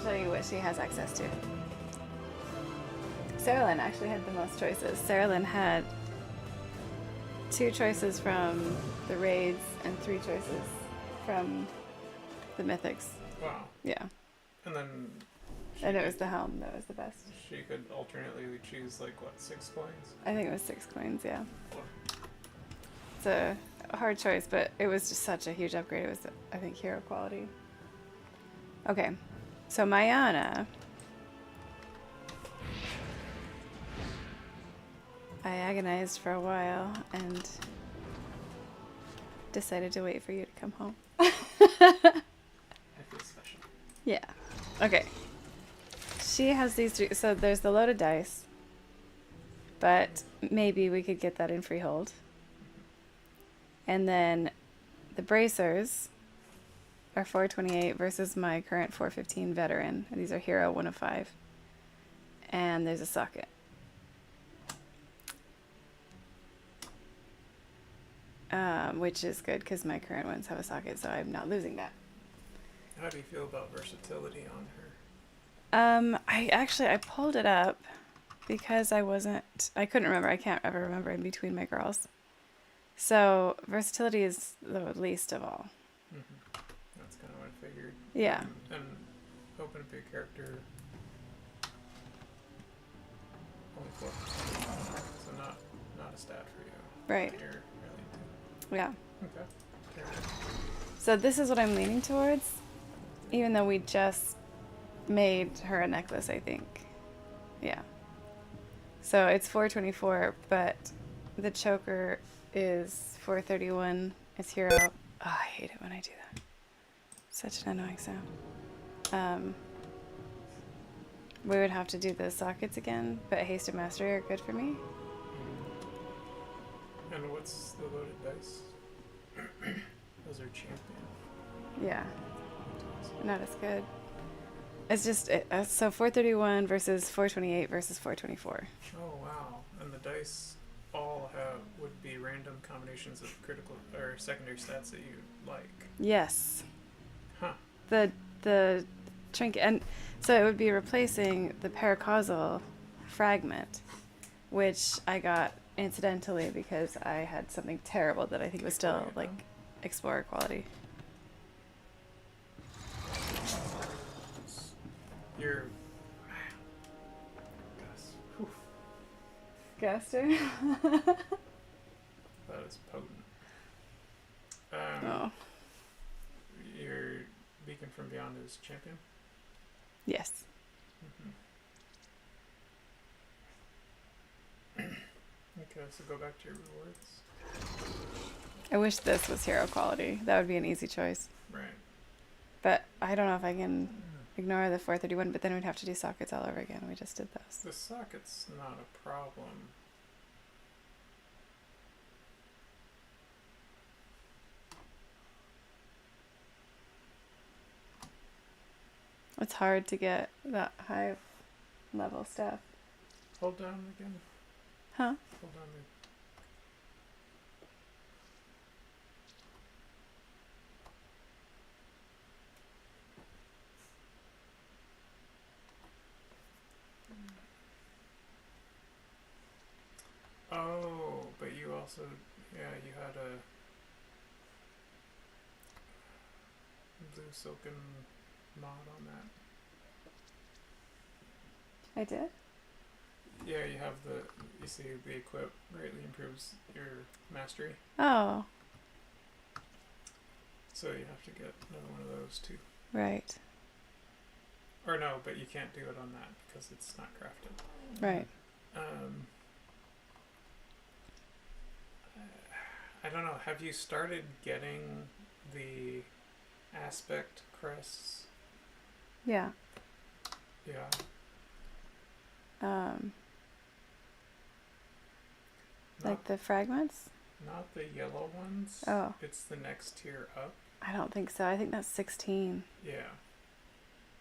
show you what she has access to. Sarah actually had the most choices. Sarah had 2 choices from the raids and 3 choices from the mythics. Wow. Yeah. And then... And it was the helm that was the best. She could alternately choose, like, what, 6 coins? I think it was 6 coins, yeah. It's a hard choice, but it was just such a huge upgrade. It was, I think, hero quality. Okay. So Mayana... I agonized for a while and decided to wait for you to come home. I feel special. Yeah. Okay. She has these 3. So there's the loaded dice, but maybe we could get that in freehold. And then the bracers are 428 versus my current 415 veteran. And these are hero 1 of 5. And there's a socket. Which is good because my current ones have a socket, so I'm not losing that. How do you feel about versatility on her? I pulled it up because I couldn't remember. I can't ever remember in between my girls. So versatility is the least of all. Mm-hmm. That's kind of what I figured. Yeah. And open up your character. Only 4%. So not a stat for you. Right. You're really Yeah. okay. So this is what I'm leaning towards, even though we just made her a necklace, I think. Yeah. So it's 424, but the choker is 431. It's hero. Oh, I hate it when I do that. Such an annoying sound. We would have to do the sockets again, but haste and mastery are good for me. And what's the loaded dice? Those are champion. Yeah. Not as good. It's just, so 431 versus 428 versus 424. Oh, wow. And the dice all would be random combinations of critical or secondary stats that you like. Yes. Huh. The trinket, and so it would be replacing the paracausal fragment, which I got incidentally because I had something terrible that I think was still like explorer quality. You're Gaster? that is potent. Oh. Your Beacon from Beyond is champion? Yes. Mm-hmm. Okay, so go back to your rewards. I wish this was hero quality. That would be an easy choice. Right. But I don't know if I can ignore the 431, but then we'd have to do sockets all over again. We just did those. The socket's not a problem. It's hard to get that high level stuff. Hold down again. Huh? Hold down the... Oh, but you also, yeah, you had a blue silken mod on that. I did? Yeah, you have you see the equip greatly improves your mastery. Oh. So you have to get another one of those too. Right. Or no, but you can't do it on that because it's not crafted. Right. I don't know. Have you started getting the aspect crests? Yeah. Yeah. Like the fragments? Not the yellow ones. Oh. It's the next tier up. I don't think so. I think that's 16. Yeah.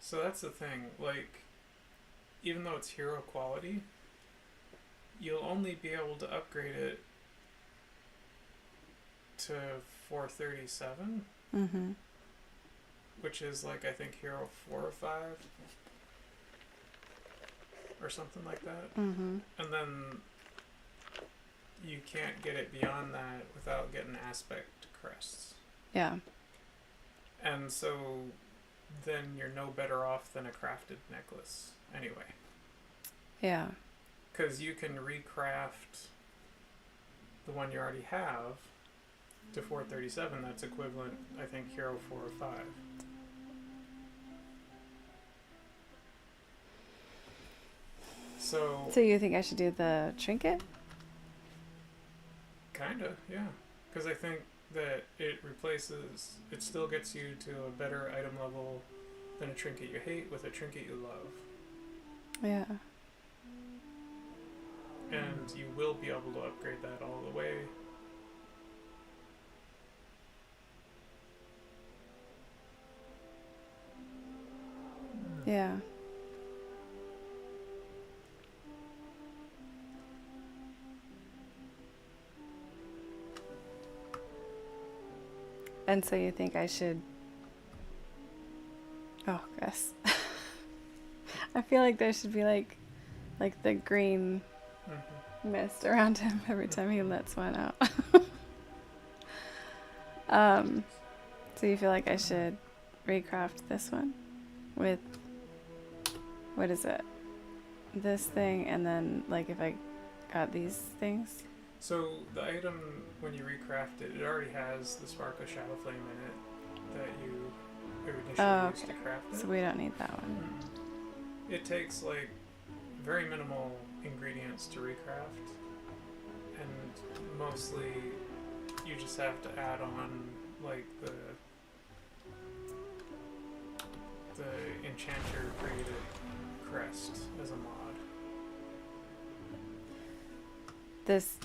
So that's the thing. Like, even though it's hero quality, you'll only be able to upgrade it to 437. Mm-hmm. which is like I think hero 4 or 5 or something like that. Mm-hmm. And then you can't get it beyond that without getting aspect crests. Yeah. And so then you're no better off than a crafted necklace anyway. Yeah. Because you can recraft the one you already have to 437. That's equivalent, I think, hero 4 or 5. So you think I should do the trinket? kinda, yeah. Because I think that it still gets you to a better item level than a trinket you hate with a trinket you love. Yeah. And you will be able to upgrade that all the way. Yeah. And so you think I should... Oh, Gus. I feel like there should be like the green mist around him every time he lets one out. So you feel like I should recraft this one with, what is it? This thing, and then like if I got these things. So the item, when you recraft it, it already has the spark of shadow flame in it that you initially used to craft it. So we don't need that one. It takes like very minimal ingredients to recraft, and mostly you just have to add on like the enchanter created crest as a mod. This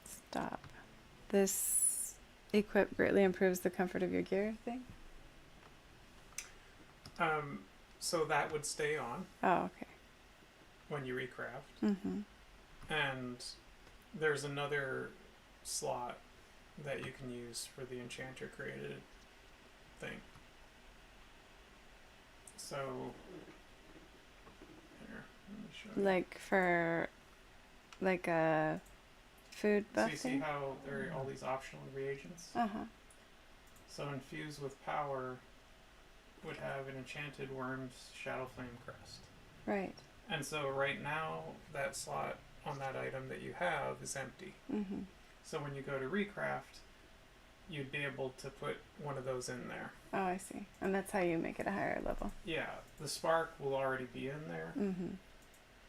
stop. This equip greatly improves the comfort of your gear thing. So that would stay on Oh, okay. when you recraft. Mm-hmm. And there's another slot that you can use for the enchanter created thing. So here, let me show you. Like for like a food So buff you see thing? how there are all these optional reagents? Uh-huh. So infused with power would have an enchanted worm's shadow flame crest. Right. And so right now that slot on that item that you have is empty. Mm-hmm. So when you go to recraft, you'd be able to put one of those in there. Oh, I see. And that's how you make it a higher level. Yeah, the spark will already be in there. Mm-hmm.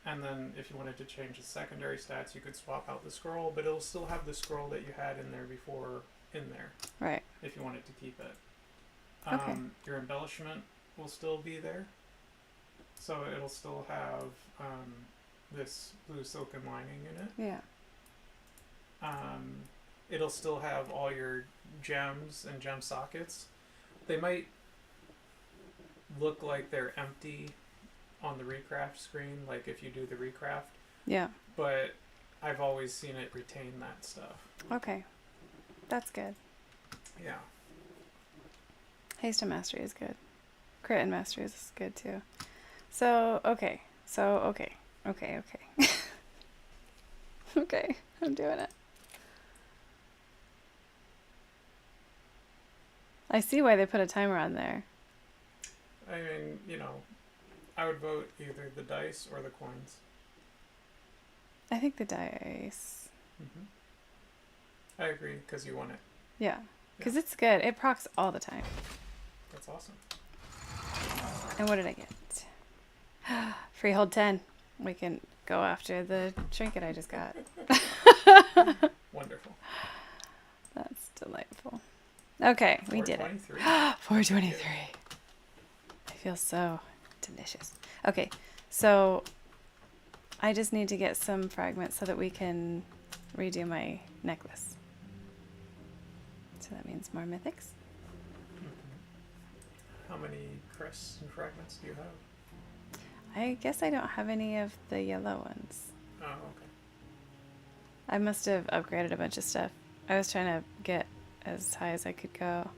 And then if you wanted to change the secondary stats, you could swap out the scroll, but it'll still have the scroll that you had in there before in there. Right. If you wanted to keep it. Okay. Your embellishment will still be there. So it'll still have this blue silken lining in it. Yeah. It'll still have all your gems and gem sockets. They might look like they're empty on the recraft screen, like if you do the recraft, Yeah. but I've always seen it retain that stuff. Okay. That's good. Yeah. Haste and Mastery is good. Crit and Mastery is good too. So, okay. Okay. Okay, I'm doing it. I see why they put a timer on there. I mean, I would vote either the dice or the coins. I think the dice. I agree, because you won it. Yeah. Because it's good. It procs all the time. That's awesome. And what did I get? Freehold 10. We can go after the trinket I just got. Wonderful. That's delightful. Okay, we did it. 423. I feel so delicious. Okay, so I just need to get some fragments so that we can redo my necklace. So that means more mythics. How many crests and fragments do you have? I guess I don't have any of the yellow ones. Oh, okay. I must have upgraded a bunch of stuff. I was trying to get as high as I could go.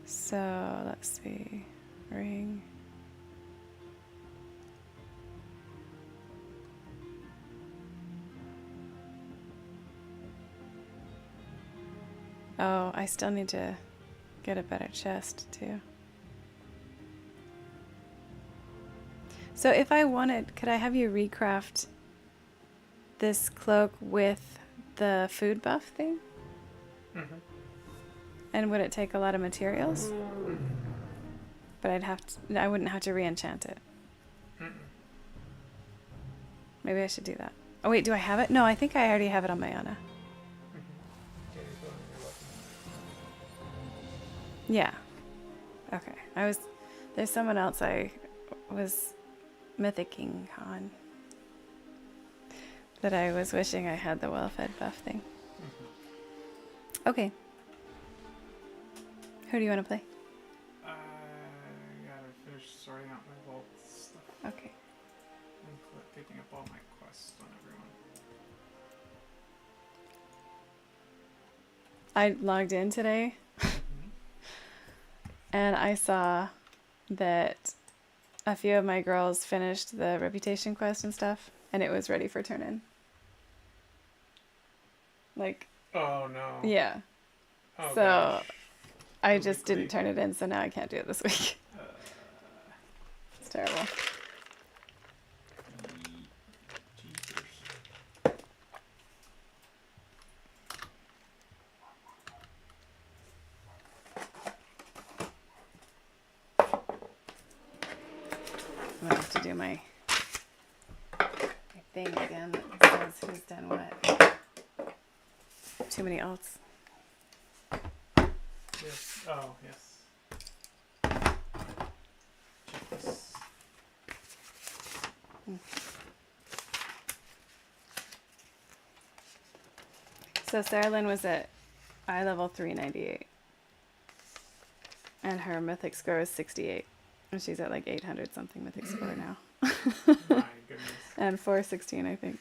So let's see. Ring. Oh, I still need to get a better chest too. So if I wanted, could I have you recraft this cloak with the food buff thing? Mm-hmm. And would it take a lot of materials? Mm-hmm. But I wouldn't have to re-enchant it. Mm-mm. Maybe I should do that. Oh wait, do I have it? No, I think I already have it on my Ana. Mm-hmm. Yeah, you go on your weapon. Yeah. Okay. There's someone else I was mythicking on that I was wishing I had the well-fed buff thing. Mm-hmm. Okay. Who do you want to play? I gotta finish sorting out my vault stuff Okay. and picking up all my quests on everyone. I logged in today Mm-hmm. and I saw that a few of my girls finished the reputation quest and stuff, and it was ready for turn in. Like, Oh no. yeah. Oh So gosh. I So just quickly. didn't turn it in, so now I can't do it this week. It's terrible. Jesus. I'm gonna have to do my thing again that says who's done what. Too many alts. Yes. Oh yes. Jeez. So Sarah Lynn was at eye level 398. And her mythic score is 68. And she's at like 800 something mythic score now. My goodness. And 416, I think.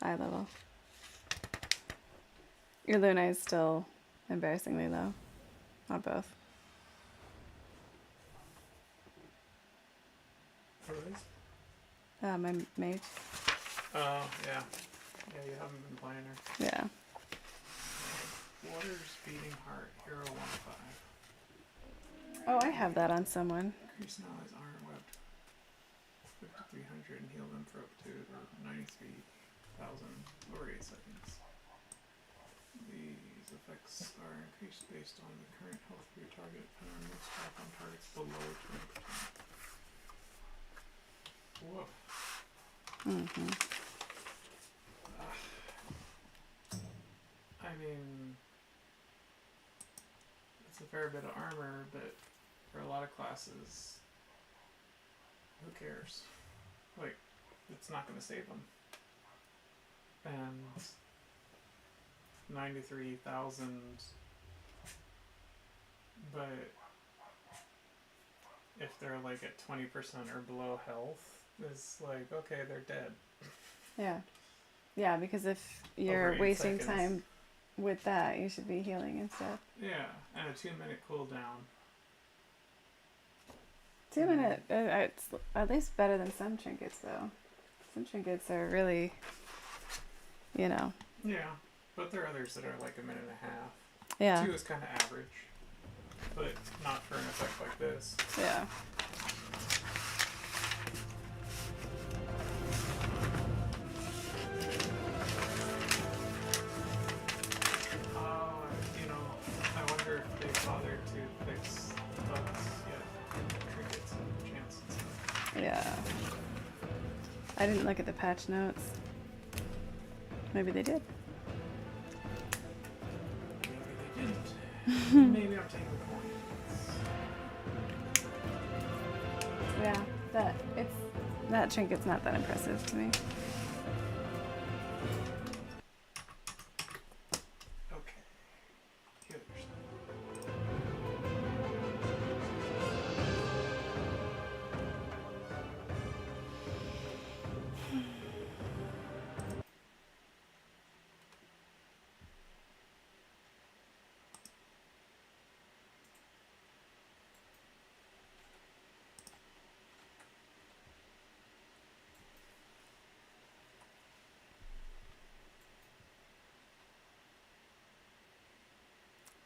Eye level. Your Luna is still embarrassingly low. On both. What is? My mage. Oh yeah. Yeah, you haven't been playing her. Yeah. Water's beating heart, hero 1-5. Oh, I have that on someone. Increase now is iron webbed. 5300 and heal them for up to 93,000 over 8 seconds. These effects are increased based on the current health of your target and are most track on targets below 20%. Woof. Mm-hmm. I mean, it's a fair bit of armor, but for a lot of classes, who cares? Like, it's not going to save them. And 93,000, but if they're like at 20% or below health, it's like, okay, they're dead. Yeah. Yeah, because if you're Over 8 wasting seconds. time with that, you should be healing instead. Yeah, and a 2-minute cooldown. 2 minute, it's at least better than some trinkets, though. Some trinkets are really, you know. Yeah, but there are others that are like a minute and a half. Yeah. 2 is kind of average, but not for an effect like this. Yeah. I wonder if they bothered to fix the bugs yet in trinkets and chance and stuff. Yeah. I didn't look at the patch notes. Maybe they did. Maybe they didn't. Maybe I'm taking points. Yeah. That trinket's not that impressive to me. Okay. Heal yourself.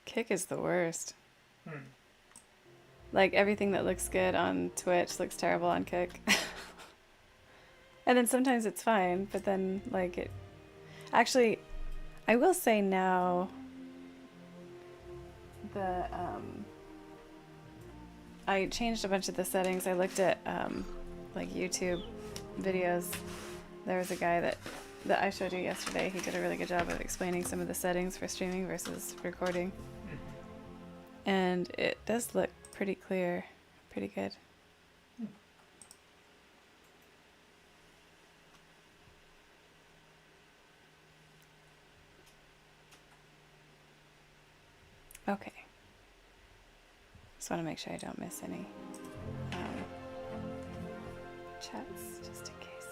Kick is the worst. Hmm. Like, everything that looks good on Twitch looks terrible on Kick. And then sometimes it's fine, but then, like, it... Actually, I will say now... I changed a bunch of the settings. I looked at, like, YouTube videos. There was a guy that I showed you yesterday. He did a really good job of explaining some of the settings for streaming versus recording. And it does look pretty clear, pretty good. Okay. Just want to make sure I don't miss any chats, just in case.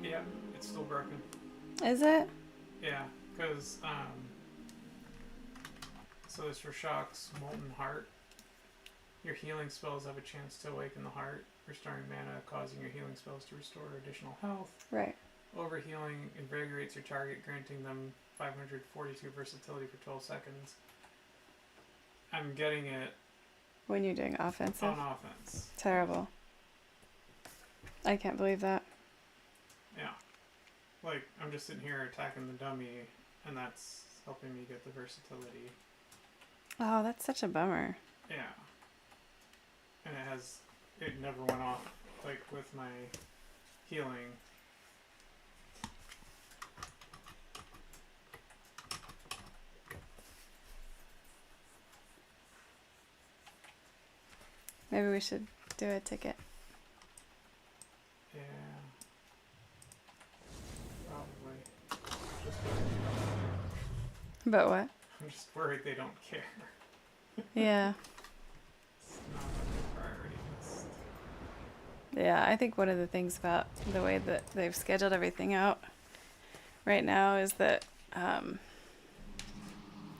Yeah, it's still broken. Is it? Yeah, because so this for Shock's Molten Heart. Your healing spells have a chance to awaken the heart, restoring mana, causing your healing spells to restore additional health. Right. Overhealing invigorates your target, granting them 542 versatility for 12 seconds. I'm getting it When you're doing offensive? on offense. Terrible. I can't believe that. Yeah. Like, I'm just sitting here attacking the dummy, and that's helping me get the versatility. Oh, that's such a bummer. Yeah. And it never went off, like, with my healing. Maybe we should do a ticket. Yeah. Probably. Just But what? I'm just worried they don't care. Yeah. It's not a priority list. Yeah, I think one of the things about the way that they've scheduled everything out right now is that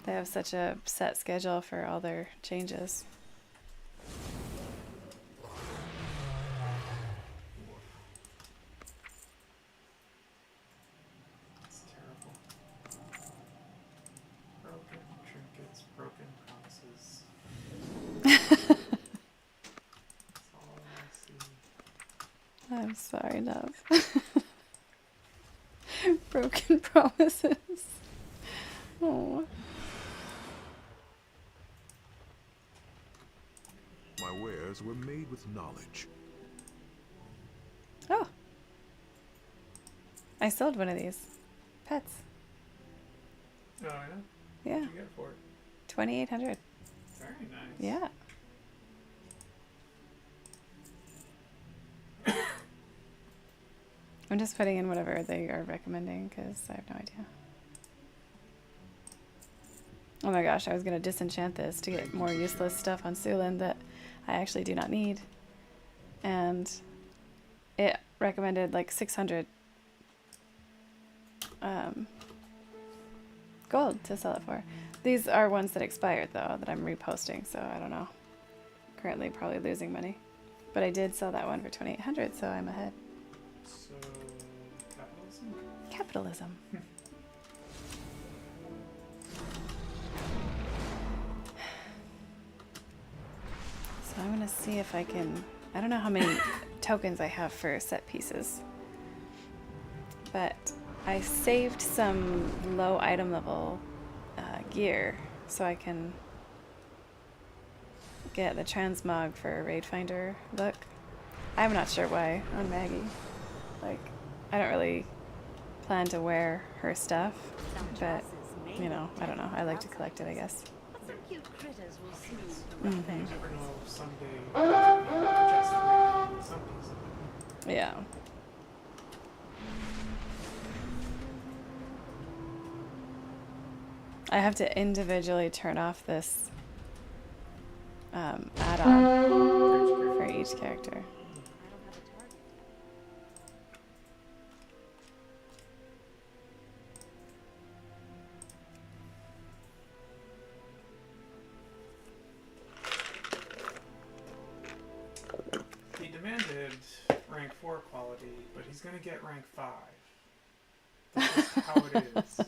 they have such a set schedule for all their changes. It's terrible. Broken trinkets, broken promises. That's all I see. I'm sorry, love. Broken promises. Oh. My wares were made with knowledge. Oh. I sold one of these. Pets. Oh, yeah? Yeah. What'd you get for it? 2,800. Very nice. Yeah. I'm just putting in whatever they are recommending because I have no idea. Oh my gosh, I was going to disenchant this to get more useless stuff on Sulin that I actually do not need. And it recommended like 600 gold to sell it for. These are ones that expired though, that I'm reposting, so I don't know. Currently probably losing money. But I did sell that one for 2,800, so I'm ahead. So, capitalism? Capitalism. So I'm gonna see if I can, I don't know how many tokens I have for set pieces, but I saved some low item level gear so I can get the transmog for a raid finder look. I'm not sure why on Maggie. Like, I don't really plan to wear her stuff, but you know, I don't know. I like to collect it, I guess. But some cute critters will smooth the You rough edges. never know if someday just some piece of it. Yeah. I have to individually turn off this add-on for each character. I don't have a target. He demanded rank 4 quality, but he's gonna get rank 5. That's just how it is.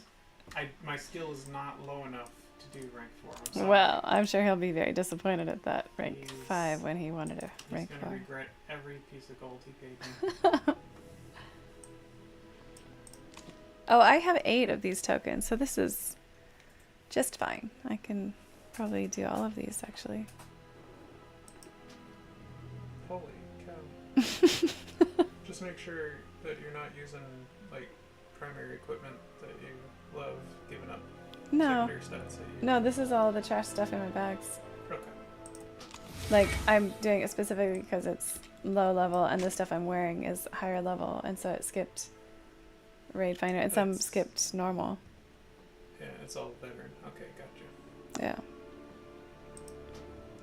my skill is not low enough to do rank 4. I'm sorry. Well, I'm sure he'll be very disappointed at that rank He's- 5 when he wanted a rank He's 4. gonna regret every piece of gold he paid me. Oh, I have 8 of these tokens, so this is just fine. I can probably do all of these, actually. Holy cow. Just make sure that you're not using, like, primary equipment that you love giving up No. secondary stats that you... No, this is all the trash stuff in my bags. Okay. Like, I'm doing it specifically because it's low level, and the stuff I'm wearing is higher level, and so it skipped Raid Finder, and some That's- skipped normal. Yeah, it's all veteran. Okay, gotcha. Yeah.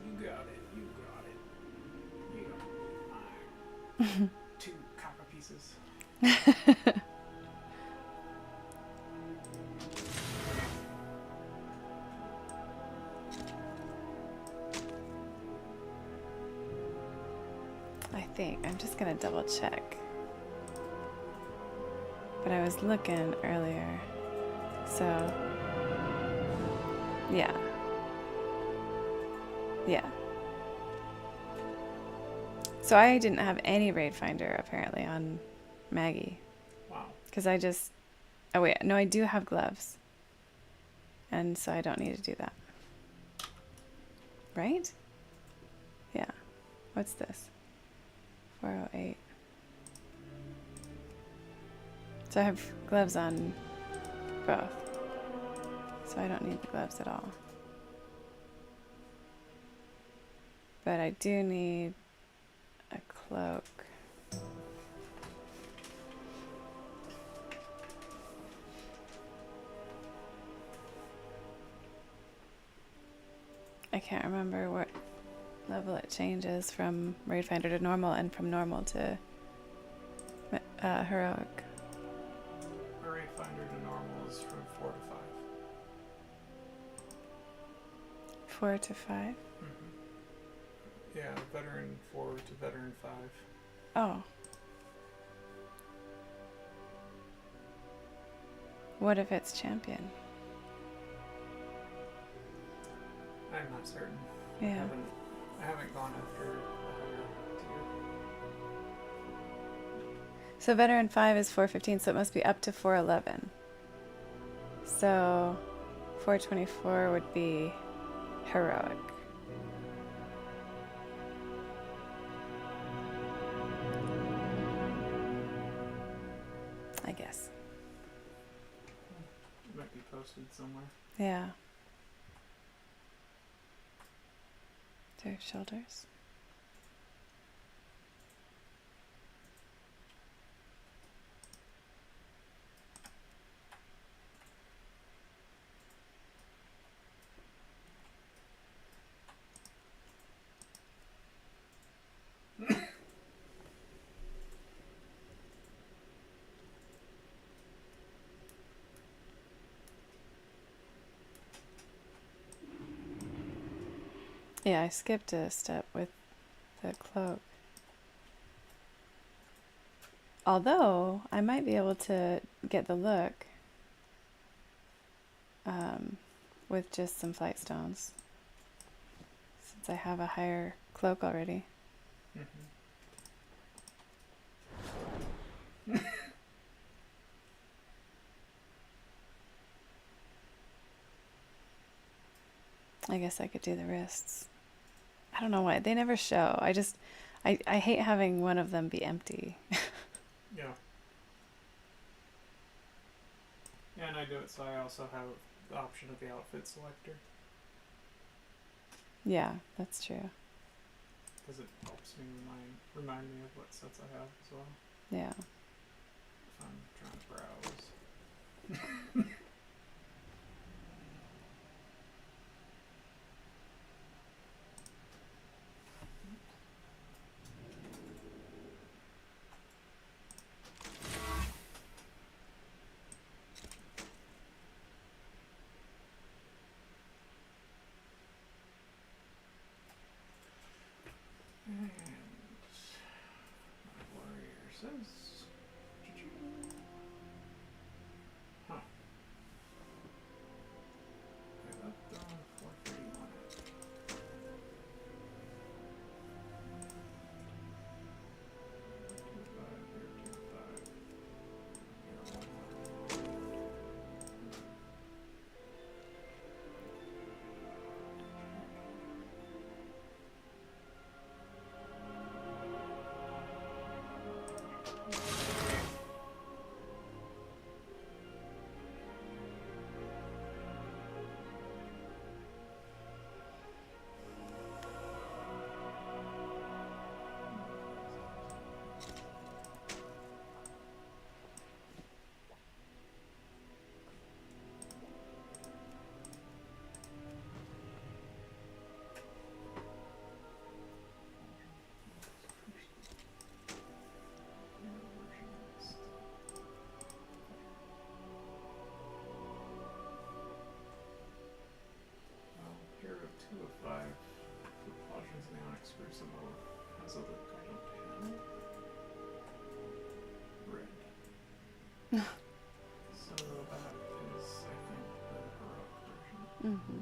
You got it. You got it. You got it. 2 copper pieces. I think. I'm just gonna double check. But I was looking earlier. So, yeah. Yeah. So I didn't have any Raid Finder apparently on Maggie. Wow. Because I just... Oh wait, no, I do have gloves. And so I don't need to do that. Right? Yeah. What's this? 408. So I have gloves on both. So I don't need the gloves at all. But I do need a cloak. I can't remember what level it changes from Raid Finder to normal and from normal to heroic. Array finder to normal is from 4 to 5. 4 to 5? Yeah, veteran 4 to veteran 5. Oh. What if it's champion? I'm not certain. Yeah. I haven't gone after tier. So veteran 5 is 415, so it must be up to 411. So 424 would be heroic. I guess. It might be posted somewhere. Yeah. Their shoulders. Yeah, I skipped a step with the cloak. Although, I might be able to get the look with just some flight stones. Since I have a higher cloak already. I guess I could do the wrists. I don't know why. They never show. I hate having one of them be empty. Yeah. Yeah, and I do it so I also have the option of the outfit selector. Yeah, that's true. Because it helps me remind me of what sets I have as well. Yeah. If I'm trying to browse. And my warrior says, Mm-hmm.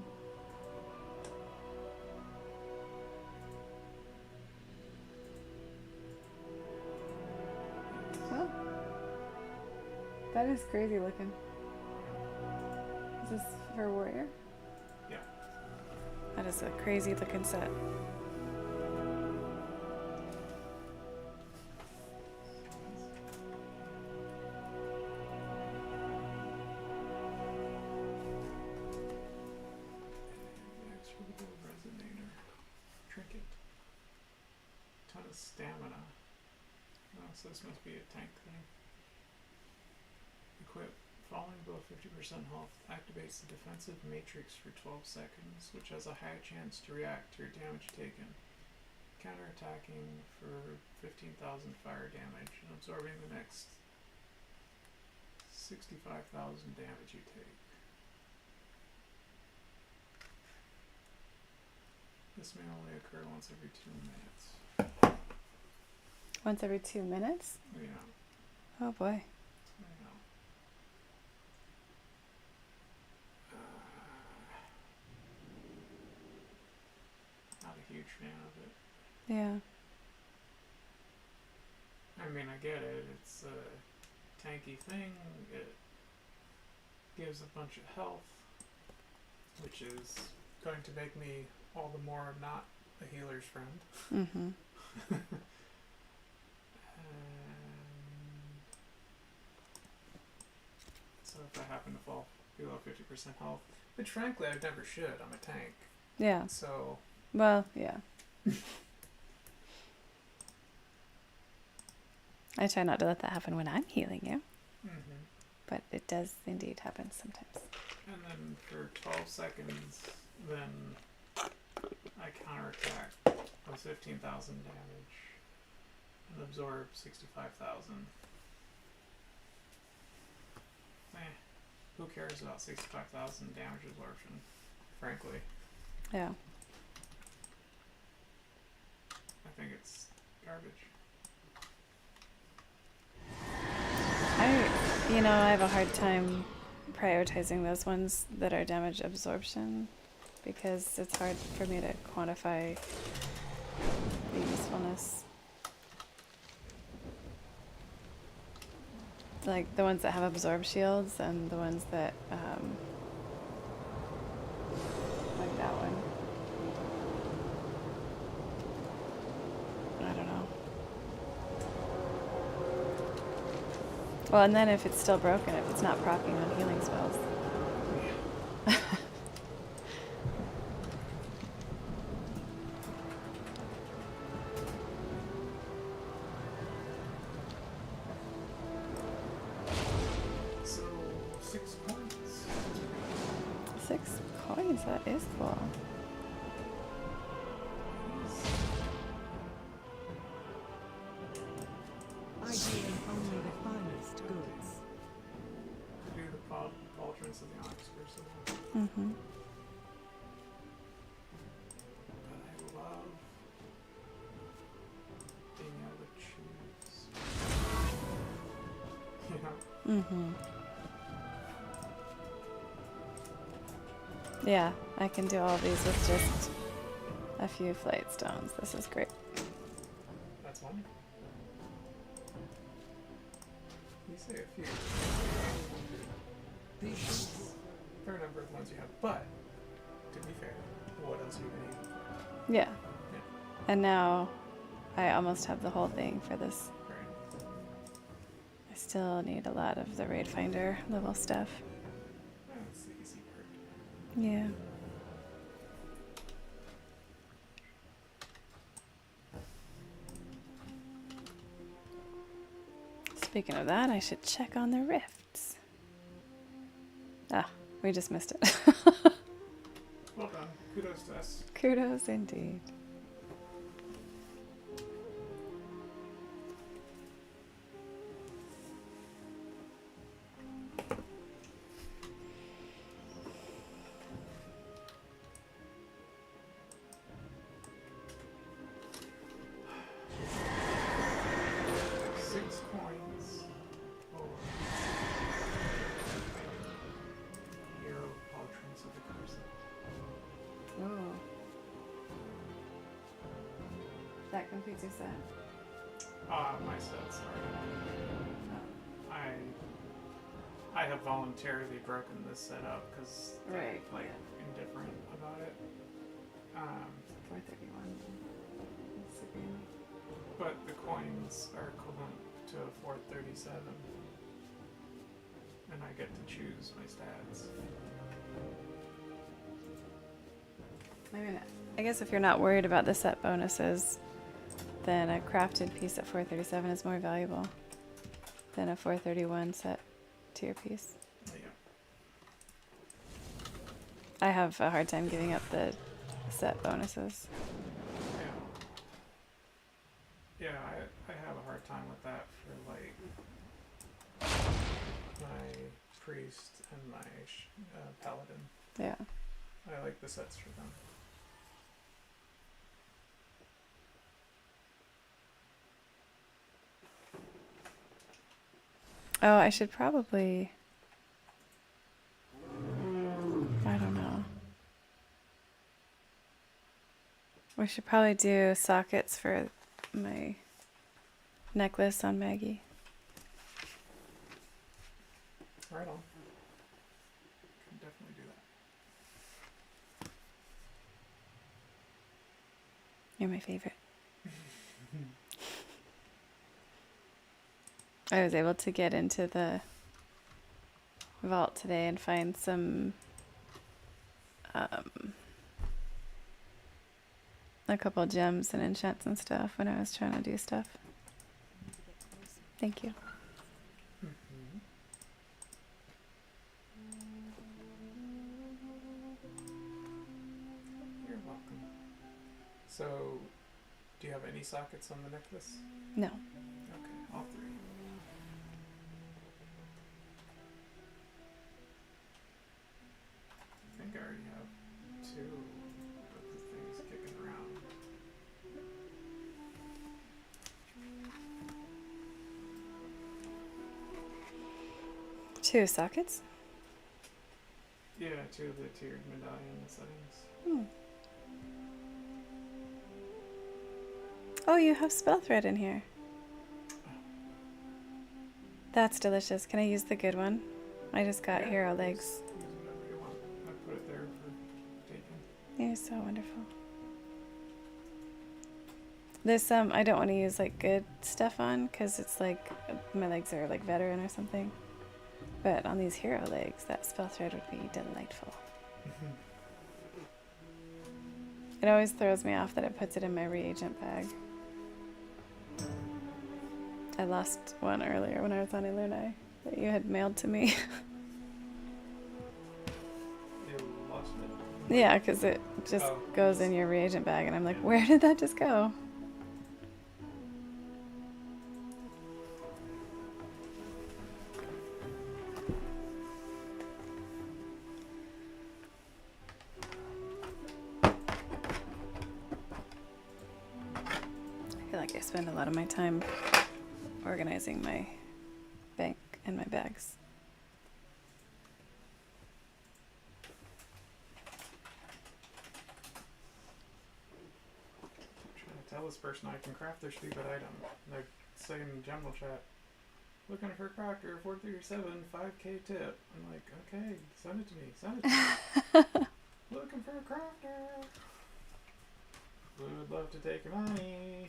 Well, that is crazy looking. Is this for Warrior? Yeah. That is a crazy looking set. Exportable resonator. Trinket. Ton of stamina. Oh, so this must be a tank thing. Equip. Falling below 50% health activates the defensive matrix for 12 seconds, which has a high chance to react to your damage taken. Counterattacking for 15,000 fire damage and absorbing the next 65,000 damage you take. This may only occur once every 2 minutes. Once every 2 minutes? Yeah. Oh boy. Yeah. Not a huge fan of it. Yeah. I mean, I get it. It's a tanky thing. It gives a bunch of health, which is going to make me all the more not a healer's friend. Mm-hmm. So if I happen to fall below 50% health, which frankly I never should, I'm a tank. Yeah. So, Well, yeah. I try not to let that happen when I'm healing you, but it does indeed happen sometimes. and then for 12 seconds, then I counterattack with 15,000 damage and absorb 65,000. Who cares about 65,000 damage absorption, frankly? Yeah. I think it's garbage. I have a hard time prioritizing those ones that are damage absorption because it's hard for me to quantify the usefulness. Like the ones that have absorb shields and the ones that, like that one. I don't know. Well, and then if it's still broken, if it's not proccing on healing spells. So, 6 points. 6 coins, that is cool. Ideally only the finest goods. Do the pauldrons of the Onyx Crucible. Mm-hmm. But I love being able to choose. You know? Mm-hmm. Yeah, I can do all these with just a few flight stones. This is great. That's one. You say a few. These fair number of ones you have, but to be fair, what else are you gonna use it for? Yeah. Yeah. And now I almost have the whole thing for this. Right. I still need a lot of the Raid Finder level stuff. That's the easy part. Yeah. Speaking of that, I should check on the rifts. Ah, we just missed it. Well done. Kudos to us. Kudos indeed. Hero Pauldrons of the Crucible. that completes your set. My set's already. I have voluntarily broken this set up because Right, like yeah. indifferent about it. 431. That's agreeing. But the coins are equivalent to a 437, and I get to choose my stats. Maybe not. I guess if you're not worried about the set bonuses, then a crafted piece at 437 is more valuable than a 431 set tier piece. Yeah. I have a hard time giving up the set bonuses. Yeah, I have a hard time with that for like my priest and my paladin. Yeah. I like the sets for them. Oh, I should probably... I don't know. We should probably do sockets for my necklace on Maggie. Right on. Can definitely do that. You're my favorite. I was able to get into the vault today and find some a couple gems and enchants and stuff when I was trying to do stuff. Thank you. Mm-hmm. You're welcome. So, do you have any sockets on the necklace? No. Okay, all three. I think I already have two of the things kicking around. Two sockets? Yeah, two of the tiered medallion settings. Hmm. Oh, you have spell thread in here. That's delicious. Can I use the good one? I just got Yeah, hero use- legs. Use whatever you want. I put it there for taking. You're so wonderful. This I don't want to use like good stuff on because it's like my legs are like veteran or something. But on these hero legs, that spell thread would be delightful. It always throws me off that it puts it in my reagent bag. I lost one earlier when I was on Illunae that you had mailed to me. You lost it? Yeah, because it just goes in your reagent bag, and I'm like, where did that just go? I feel like I spend a lot of my time organizing my bank and my bags. I'm trying to tell this person I can craft their stupid item. They're saying in the general chat, looking for a crafter, 437, 5k tip. I'm like, okay, send it to me, send it to me. Looking for a crafter. Would love to take your money.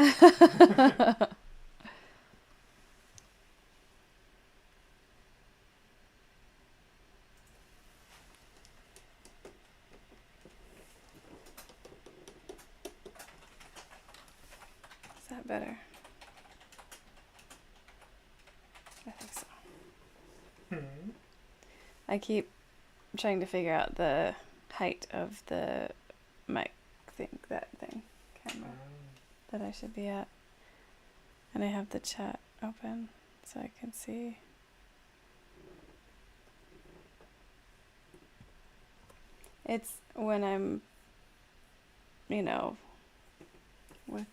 Is that better? I think so. Hmm. I keep trying to figure out the height of the mic camera that I should be at. And I have the chat open so I can see. It's when I'm, with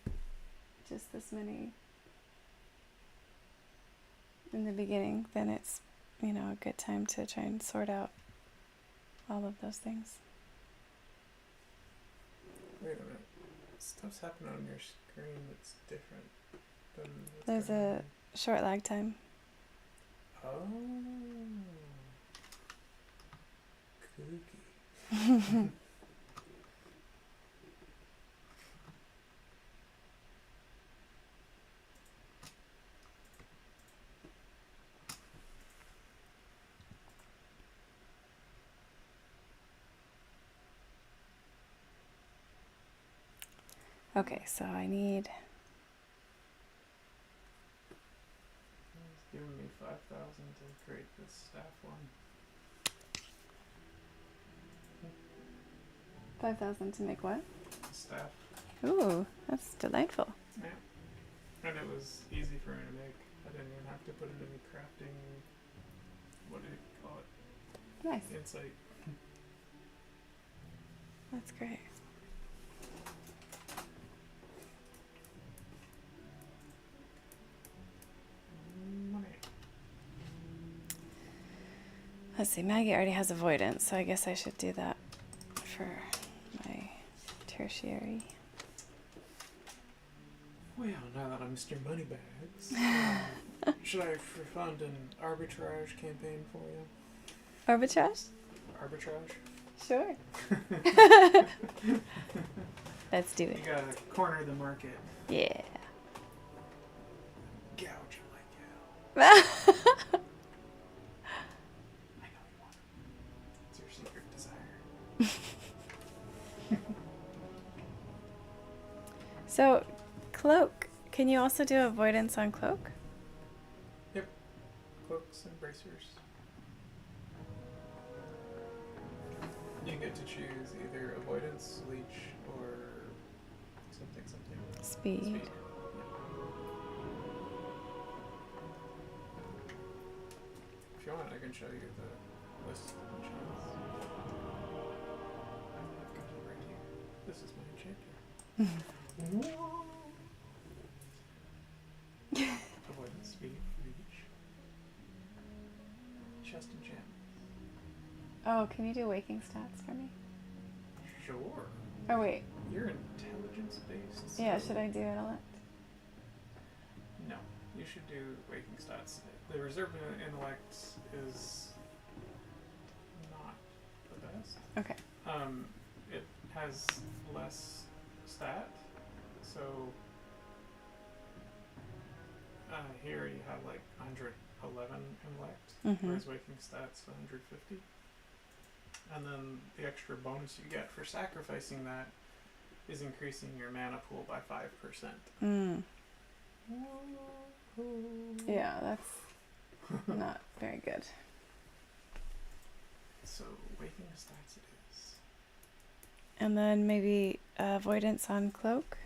just this many in the beginning, then it's, a good time to try and sort out all of those things. Wait a minute. Stuff's happening on your screen that's different than what's There's going a on. short lag time. Oh. Kooky. Okay, so I need. It's giving me 5,000 to create this staff one. 5,000 to make what? Staff. Ooh, that's delightful. Yeah. And it was easy for me to make. I didn't even have to put in any crafting. What do you call it? Nice. Insight. That's great. Money. Let's see, Maggie already has avoidance, so I guess I should do that for my tertiary. Well, now that I'm Mr. Moneybags, should I fund an arbitrage campaign for you? Arbitrage? Arbitrage? Sure. Let's do You it. gotta corner the market. Yeah. Gouge it like hell. I know you want it. It's your secret desire. So, cloak. Can you also do avoidance on cloak? Cloaks and bracers. You get to choose either avoidance, leech, or something. Speed. Speed. If you want, I can show you the list of enchantments. I've got it right here. This is my enchanter. Avoidance, speed, reach. Chest enchantment. Oh, can you do waking stats for me? Sure. Oh, wait. You're intelligence based. Yeah, should I do intellect? No, you should do waking stats. The reserve intellect is not the best. Okay. It has less stat, so here you have like 111 intellect, Mm-hmm. whereas waking stats 150. And then the extra bonus you get for sacrificing that is increasing your mana pool by 5%. Mm. Yeah, that's not very good. So waking stats it is. And then maybe avoidance on cloak.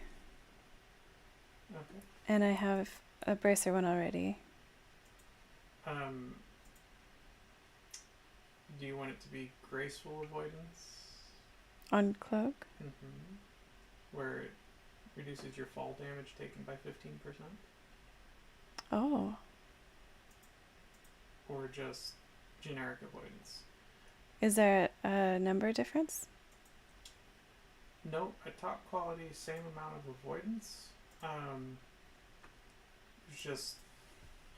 Okay. And I have a bracer one already. Do you want it to be graceful avoidance? On cloak? Mm-hmm. Where it reduces your fall damage taken by 15%? Oh. Or just generic avoidance? Is there a number difference? No, at top quality, same amount of avoidance. It's just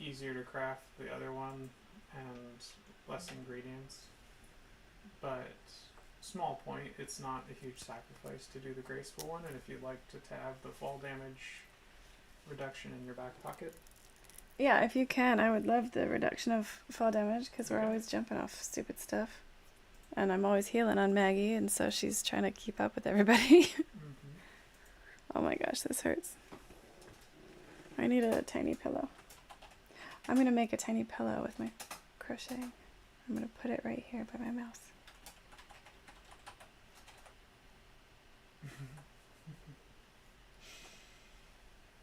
easier to craft the other one and less ingredients. But small point, it's not a huge sacrifice to do the graceful one, and if you'd like to have the fall damage reduction in your back pocket. Yeah, if you can, I would love the reduction of fall damage because we're Okay. always jumping off stupid stuff. And I'm always healing on Maggie, and so she's trying to keep up with everybody. Mm-hmm. Oh my gosh, this hurts. I need a tiny pillow. I'm going to make a tiny pillow with my crochet. I'm going to put it right here by my mouse.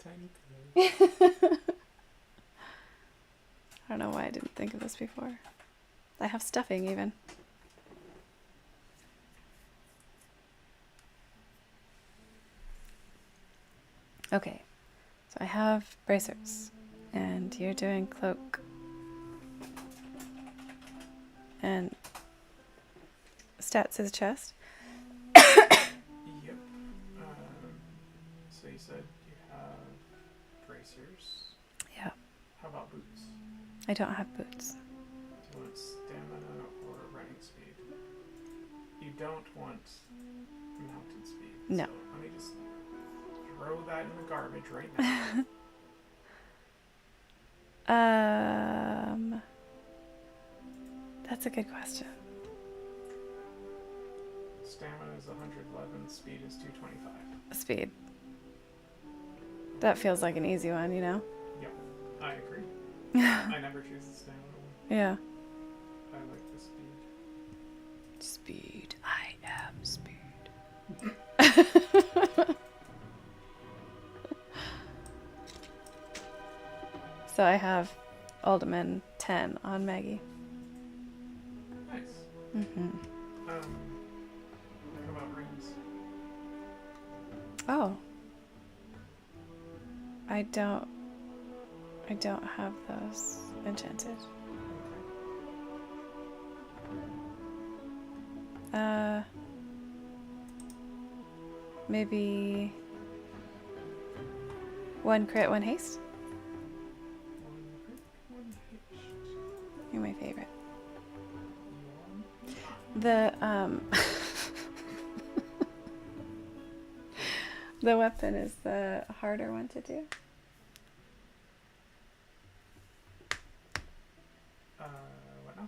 Tiny pillow. I don't know why I didn't think of this before. I have stuffing even. Okay, so I have bracers, and you're doing cloak. And stats is chest. Yep. said you have bracers. Yeah. How about boots? I don't have boots. Do you want stamina or running speed? You don't want mountain speed. No. So let me just throw that in the garbage right now. That's a good question. Stamina is 111, speed is 225. Speed. That feels like an easy one, you know? Yep, I agree. I never choose the stamina one. Yeah. I like the speed. Speed. I am speed. So I have Alderman 10 on Maggie. Nice. Mm-hmm. How about rings? Oh. I don't have those enchanted. Maybe 1 crit, 1 haste? One crit, one haste. You're my favorite. Yawn. The the weapon is the harder one to do. What now?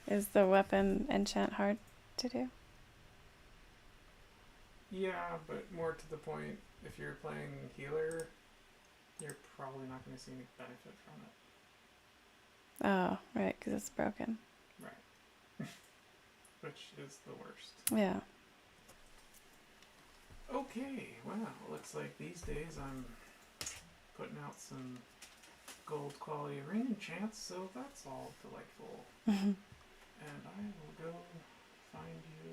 Is the weapon enchant hard to do? Yeah, but more to the point, if you're playing healer, you're probably not going to see any benefit from it. Oh, right, because it's broken. Right. Which is the worst. Yeah. Okay, wow, looks like these days I'm putting out some gold quality ring enchants, so that's all delightful. And I will go find you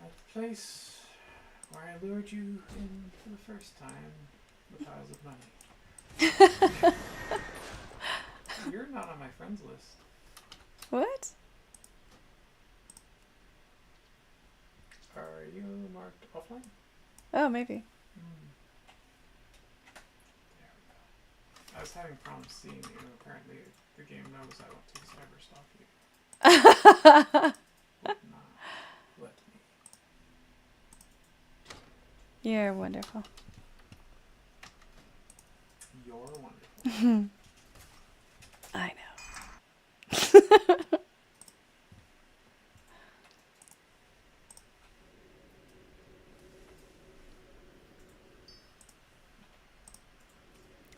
at the place where I lured you in for the first time with piles of money. You're not on my friends list. What? Are you marked offline? Oh, maybe. There we go. I was having problems seeing you. Apparently, the game knows I want to cyberstalk you. Would not let me. You're wonderful. You're wonderful. I know.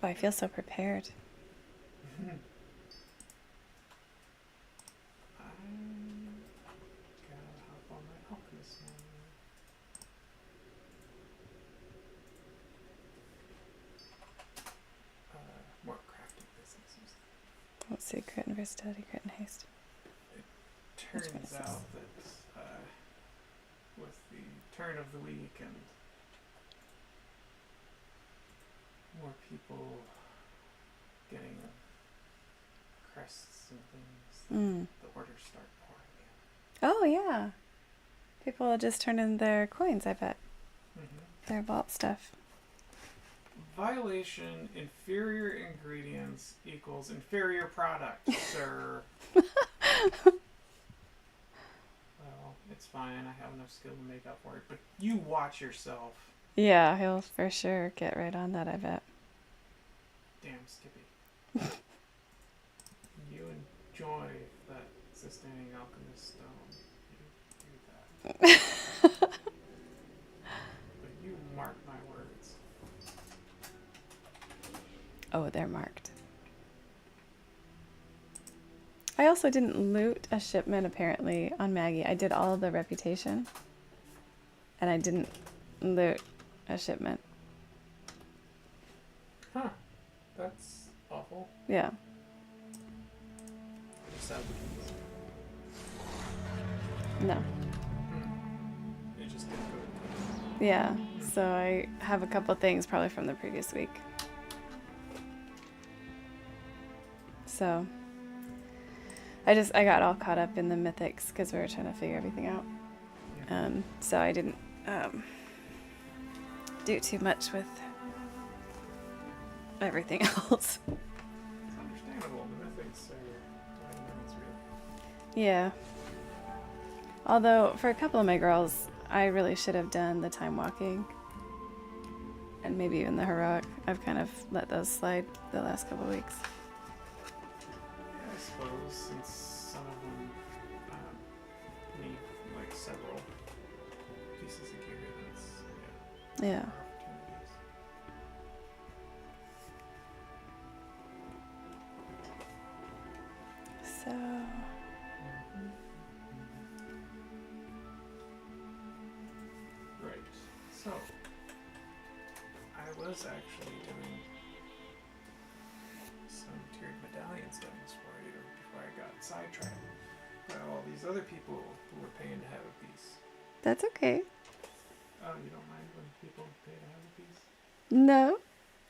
Oh, I feel so prepared. I gotta hop on my alchemist now. More crafting businesses. Let's see, crit and versatility, crit and haste. Turns one is this? out that with the turn of the week and more people getting crests and things, the orders start pouring in. Oh, yeah. People just turn in their coins, I bet. Their vault stuff. Violation, inferior ingredients equals inferior product, sir. Well, it's fine. I have enough skill to make up for it. But you watch yourself. Yeah, he'll for sure get right on that, I bet. Damn, Skippy. You enjoy that sustaining alchemist stone. You do that. But you mark my words. Oh, they're marked. I also didn't loot a shipment, apparently, on Maggie. I did all of the reputation. And I didn't loot a shipment. Huh. That's awful. Yeah. Just have the keys. No. It just didn't go. Yeah. So I have a couple things probably from the previous week. So I got all caught up in the mythics because we were trying to figure everything out. So I didn't do too much with everything else. It's understandable. The mythics are it's real. Yeah. Although, for a couple of my girls, I really should have done the time walking. And maybe even the heroic. I've kind of let those slide the last couple of weeks. Yeah, I suppose since some of them need like several pieces of gear, that's Yeah. more opportunities. So, Right. So, I was actually doing some tiered medallion settings for you before I got sidetracked by all these other people who were paying to have a piece. that's okay. Oh, you don't mind when people pay to have a piece? No,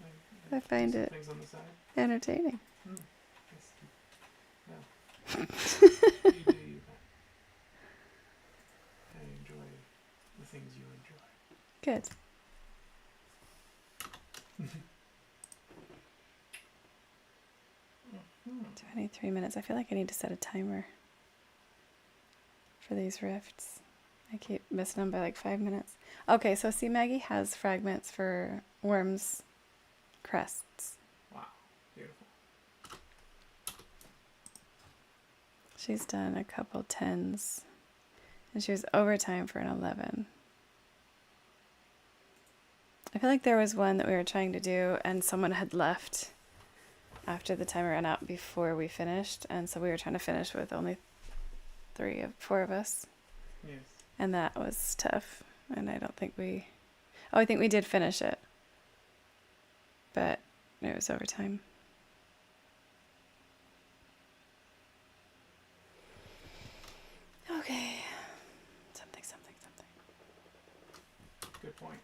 Like, I find some it things on the side? entertaining. Yes. No. You do you. I enjoy the things you enjoy. Good. 23 minutes. I feel like I need to set a timer for these rifts. I keep missing them by like 5 minutes. Okay, so see, Maggie has fragments for worms' crests. Wow. Beautiful. She's done a couple 10s. And she was overtime for an 11. I feel like there was one that we were trying to do and someone had left after the timer ran out before we finished. And so we were trying to finish with only 4 of us. Yes. And that was tough. And I don't think we... Oh, I think we did finish it. But it was overtime. Okay. Something. Good point.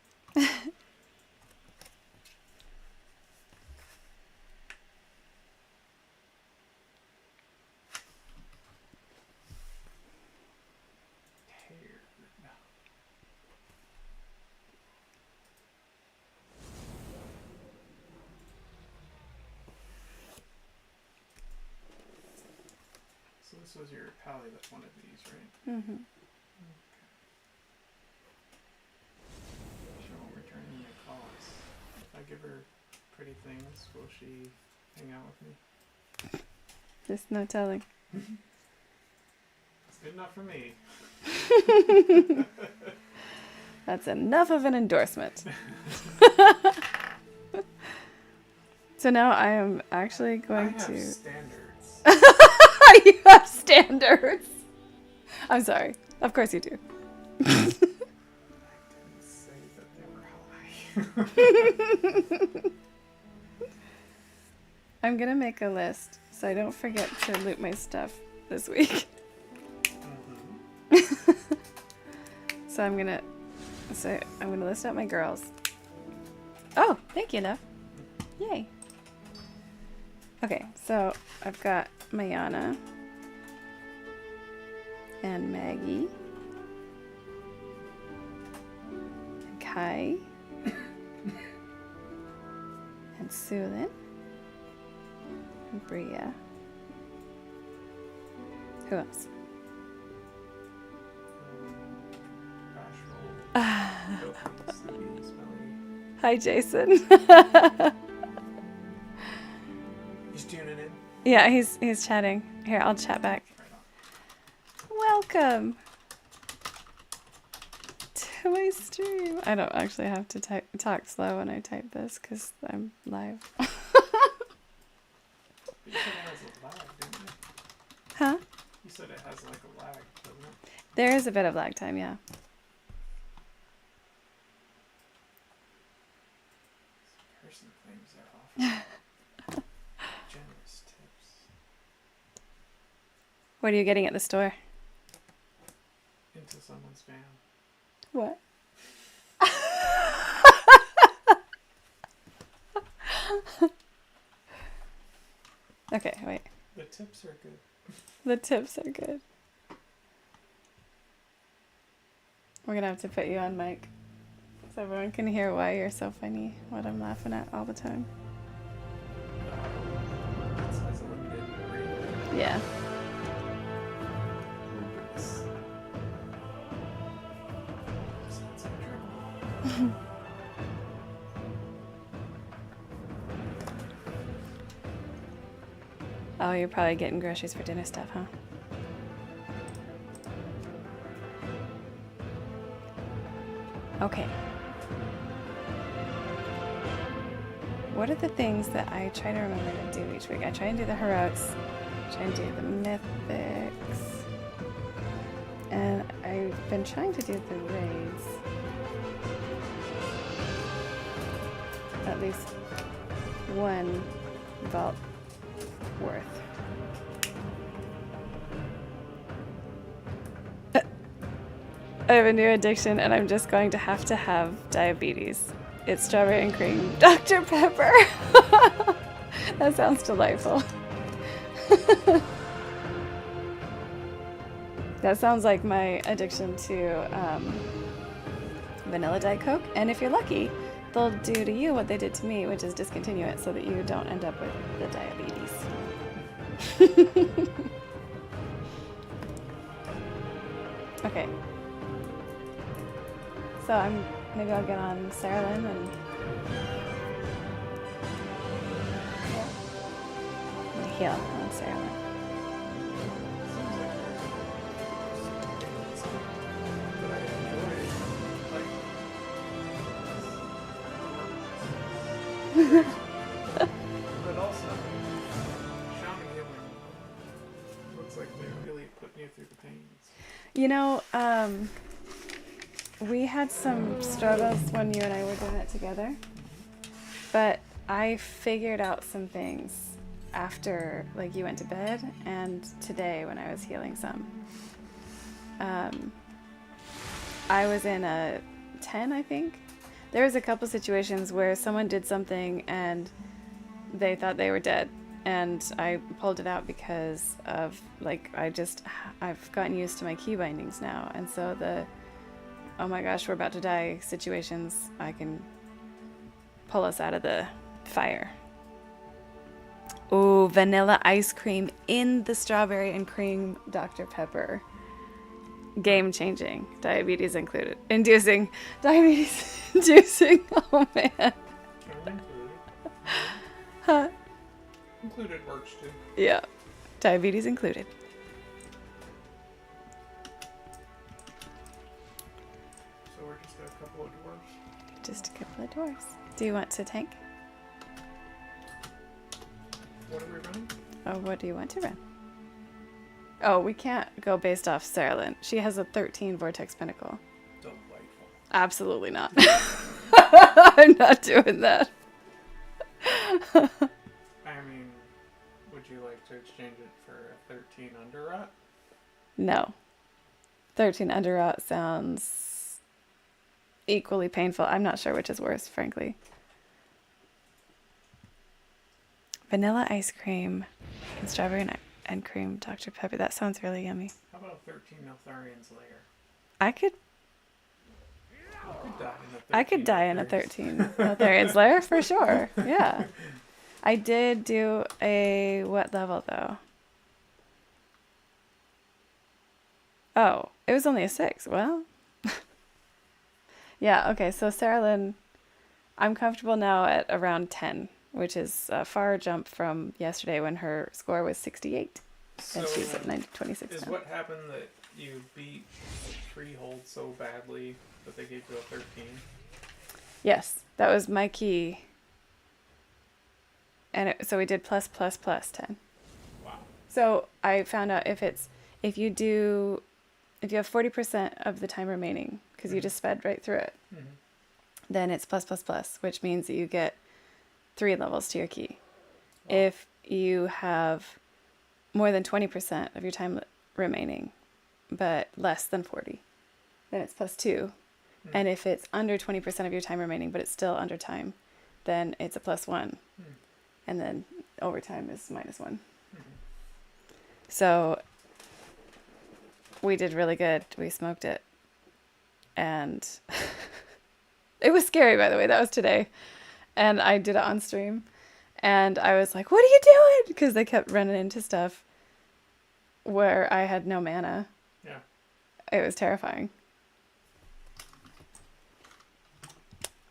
So this was your pally that wanted these, right? Mm-hmm. She won't return any calls. If I give her pretty things, will she hang out with me? Just no telling. It's good enough for me. That's enough of an endorsement. So now I am actually going I have to... standards. You have standards. I'm sorry. Of course you do. I didn't say that they were high. I'm going to make a list so I don't forget to loot my stuff this week. So I'm going to list out my girls. Oh, thank you, love. Yay. Okay, so I've got Mayana and Maggie and Kai and Sulin and Bria. Who else? Bashful, filthy, sleepy, smelly. Hi, Jason. He's tuning in. Yeah, he's chatting. Here, I'll chat back. Right on. Welcome to my stream. I don't actually have to talk slow when I type this because I'm live. You said it has a lag, didn't you? Huh? You said it has like a lag, doesn't it? There is a bit of lag time, yeah. This person claims they're offering generous tips. What are you getting at the store? Into someone's van. What? Okay, wait. The tips are good. The tips are good. We're gonna have to put you on mic So everyone can hear why you're so funny, what I'm laughing at all the time. It says a limited rate. Yeah. Rubrics. Sounds like trouble. Oh, you're probably getting groceries for dinner stuff, huh? Okay. What are the things that I try to remember to do each week? I try and do the heroics, try and do the mythics, and I've been trying to do the raids. At least one vault worth. I have a new addiction and I'm just going to have diabetes. It's strawberry and cream Dr. Pepper. That sounds delightful. That sounds like my addiction to vanilla Diet Coke. And if you're lucky, they'll do to you what they did to me, which is discontinue it so that you don't end up with the diabetes. Okay. So maybe I'll get on Saralyn and heal on Saralyn. But I enjoy but also, shaman healing looks like they're really putting you through the pains. You know, we had some struggles when you and I were doing it together, but I figured out some things after, like, you went to bed and today when I was healing some. I was in a 10, I think. There was a couple situations where someone did something and they thought they were dead, and I pulled it out because of, like, I've gotten used to my key bindings now, and so the oh my gosh, we're about to die situations, I can pull us out of the fire. Ooh, vanilla ice cream in the strawberry and cream Dr. Pepper. Game changing. Diabetes included. Inducing. Diabetes inducing. Oh man. Included. Huh. Included works too. Yeah. Diabetes included. So we're just a couple of dwarves. Just a couple of dwarves. Do you want to tank? What are we running? Oh, what do you want to run? Oh, we can't go based off Saralyn. She has a 13 Vortex Pinnacle. Delightful. Absolutely not. I'm not doing that. I mean, would you like to exchange it for a 13 under rot? No. 13 under rot sounds equally painful. I'm not sure which is worse, frankly. Vanilla ice cream and strawberry and cream Dr. Pepper. That sounds really yummy. How about a 13 Neltharian's lair? I could You could die in a 13 die in a Neltharian's. 13 Lotharian's Lair for sure. Yeah. I did do a what level though? Oh, it was only a 6. Well. Yeah, okay. So Saralyn, I'm comfortable now at around 10, which is a far jump from yesterday when her score was 68. And So, she's at 26 is now. what happened that you beat Freehold so badly that they gave you a 13? Yes, that was my key. And so we did plus 10. Wow. So I found out if you have 40% of the time remaining, because you just sped right through it, Mm-hmm. then it's plus, which means that you get 3 levels to your key. Wow. If you have more than 20% of your time remaining, but less than 40, then it's plus 2. Mm. And if it's under 20% of your time remaining, but it's still under time, then it's a plus 1. Mm. And then overtime is minus 1. Mhm. So we did really good. We smoked it. And It was scary, by the way. That was today. And I did it on stream. And I was like, what are you doing? Because they kept running into stuff where I had no mana. Yeah. It was terrifying.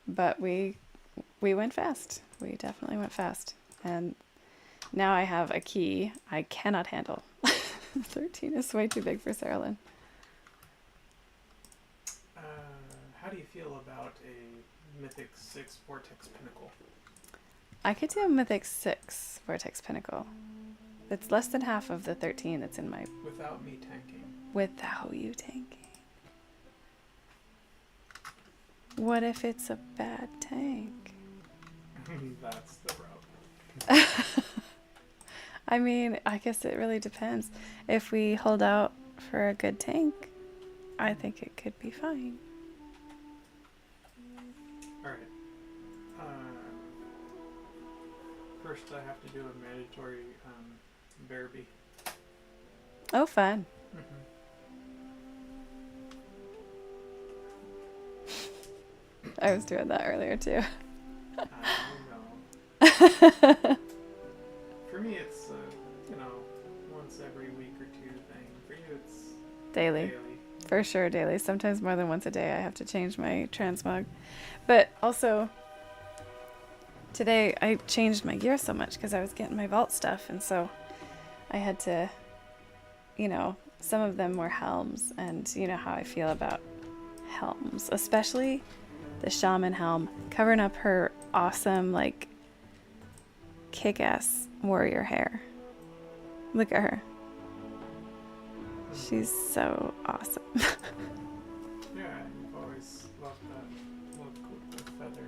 But we went fast. We definitely went fast. And now I have a key I cannot handle. 13 is way too big for Sarah Lynn. How do you feel about a Mythic 6 Vortex Pinnacle? I could do a Mythic 6 Vortex Pinnacle. It's less than half of the 13 that's in my... Without me tanking. Without you tanking. What if it's a bad tank? That's the rub. I mean, I guess it really depends. If we hold out for a good tank, I think it could be fine. Alright. First I have to do a mandatory Bearby. Oh, fun. I was doing that earlier too. I know. For me it's, once every week or two thing. For you it's Daily. daily. For sure, daily. Sometimes more than once a day I have to change my transmog. But also, today I changed my gear so much because I was getting my vault stuff. And so I had to, some of them were helms. And you know how I feel about helms. Especially the shaman helm. Covering up her awesome, kick-ass warrior hair. Look at her. She's so awesome. Yeah, you've always loved that look with the feather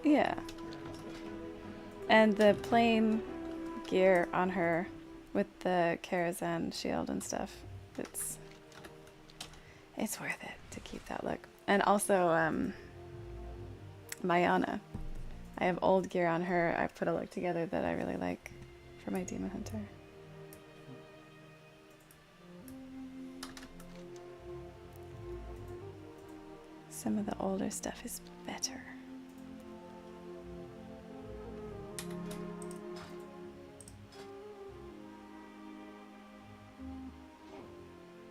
and Yeah. hair and stuff. And the plain gear on her with the Karazhan shield and stuff. It's worth it to keep that look. And also, Mayana. I have old gear on her. I put a look together that I really like for my Demon Hunter. Some of the older stuff is better.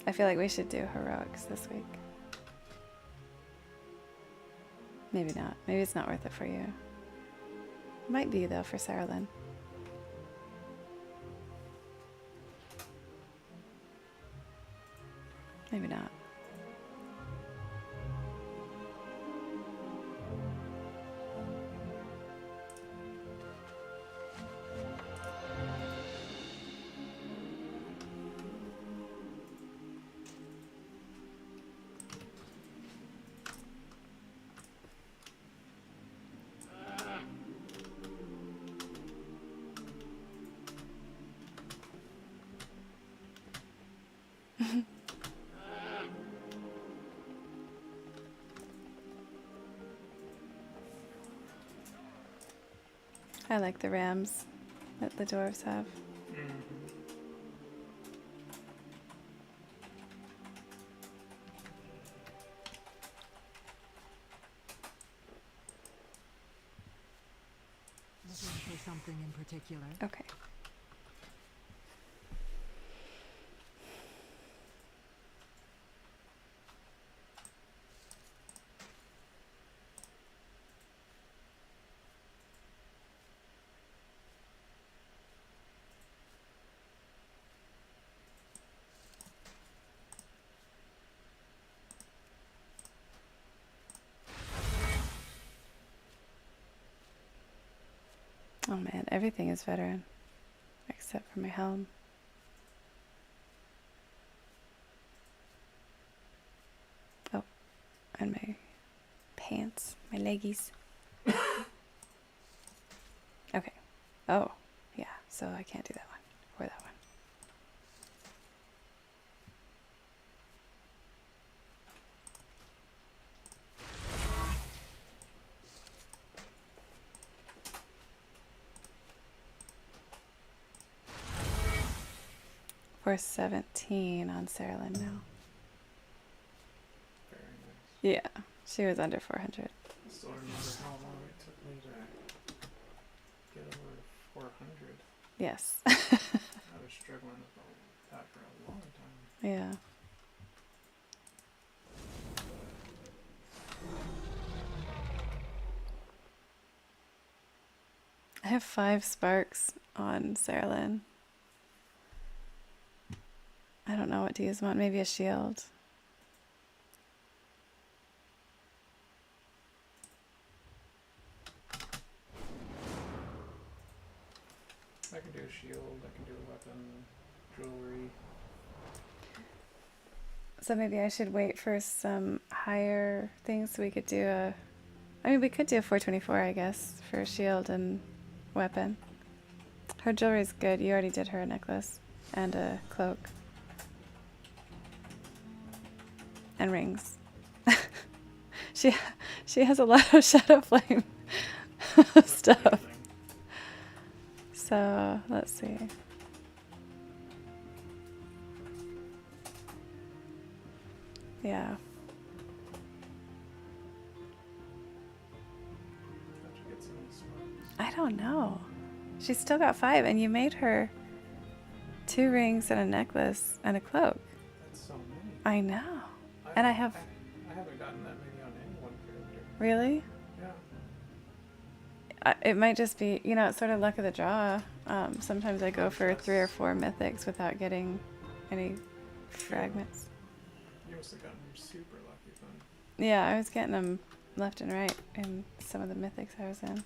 I feel like we should do heroics this week. Maybe not. Maybe it's not worth it for you. Might be though for Sarah Lynn. Maybe not. I like the rams that the dwarves have. Looking for something in particular? Okay. Oh man, everything is veteran. Except for my helm. Oh, and my pants, my leggies. Okay. Oh, yeah, so I can't do that one. Or that one. We're 17 on Sarah Lynn now. Very nice. Yeah. She was under 400. I still remember how long it took me to get over 400. Yes. I was struggling with that for a long time. Yeah. I have 5 sparks on Sarah Lynn. I don't know what to use them on. Maybe a shield. I can do a shield, I can do a weapon, jewelry. So maybe I should wait for some higher things so we could do a... I mean, we could do a 424, I guess, for a shield and weapon. Her jewelry's good. You already did her a necklace and a cloak. And rings. She has a lot of Shadow Flame stuff. Everything. So, let's see. Yeah. How'd you get so many sparks? I don't know. She's still got 5, and you made her 2 rings and a necklace and a cloak. That's so many. I know. And I have... I haven't gotten that many on any one character. Really? Yeah. It might just be, you know, it's sort of luck of the draw. Sometimes I go for 3 or 4 mythics without getting any fragments. You must have gotten super lucky then. Yeah, I was getting them left and right in some of the mythics I was in.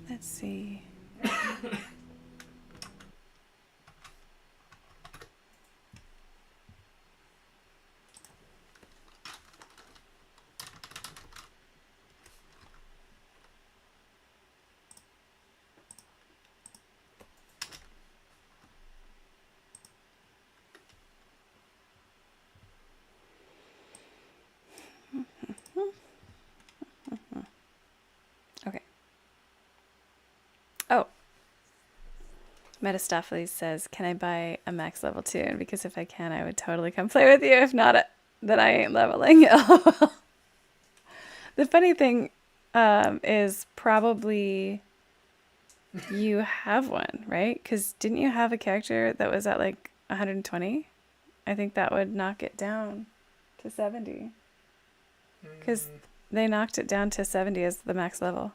Let's see. Okay. Oh. Metastopheles says, can I buy a max level 2? And because if I can, I would totally come play with you. If not, then I ain't leveling. The funny thing is probably you have one, right? Because didn't you have a character that was at like 120? I think that would knock it down to 70. Because they knocked it down to 70 as the max level.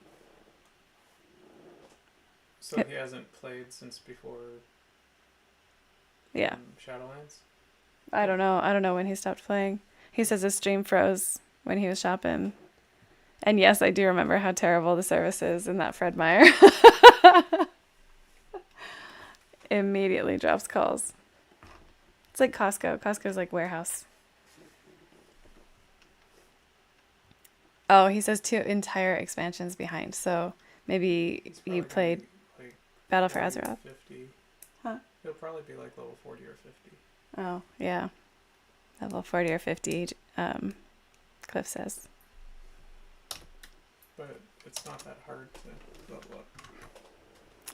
So he hasn't played since before Yeah. Shadowlands? I don't know. I don't know when he stopped playing. He says his stream froze when he was shopping. And yes, I do remember how terrible the service is in that Fred Meyer. Immediately drops calls. It's like Costco. Costco's like warehouse. Oh, he says 2 entire expansions behind. So maybe He's you probably played gonna be, like, Battle for 40 or Azeroth. 50. Huh? He'll probably be like level 40 or 50. Oh, yeah. Level 40 or 50, Cliff says. But it's not that hard to level up.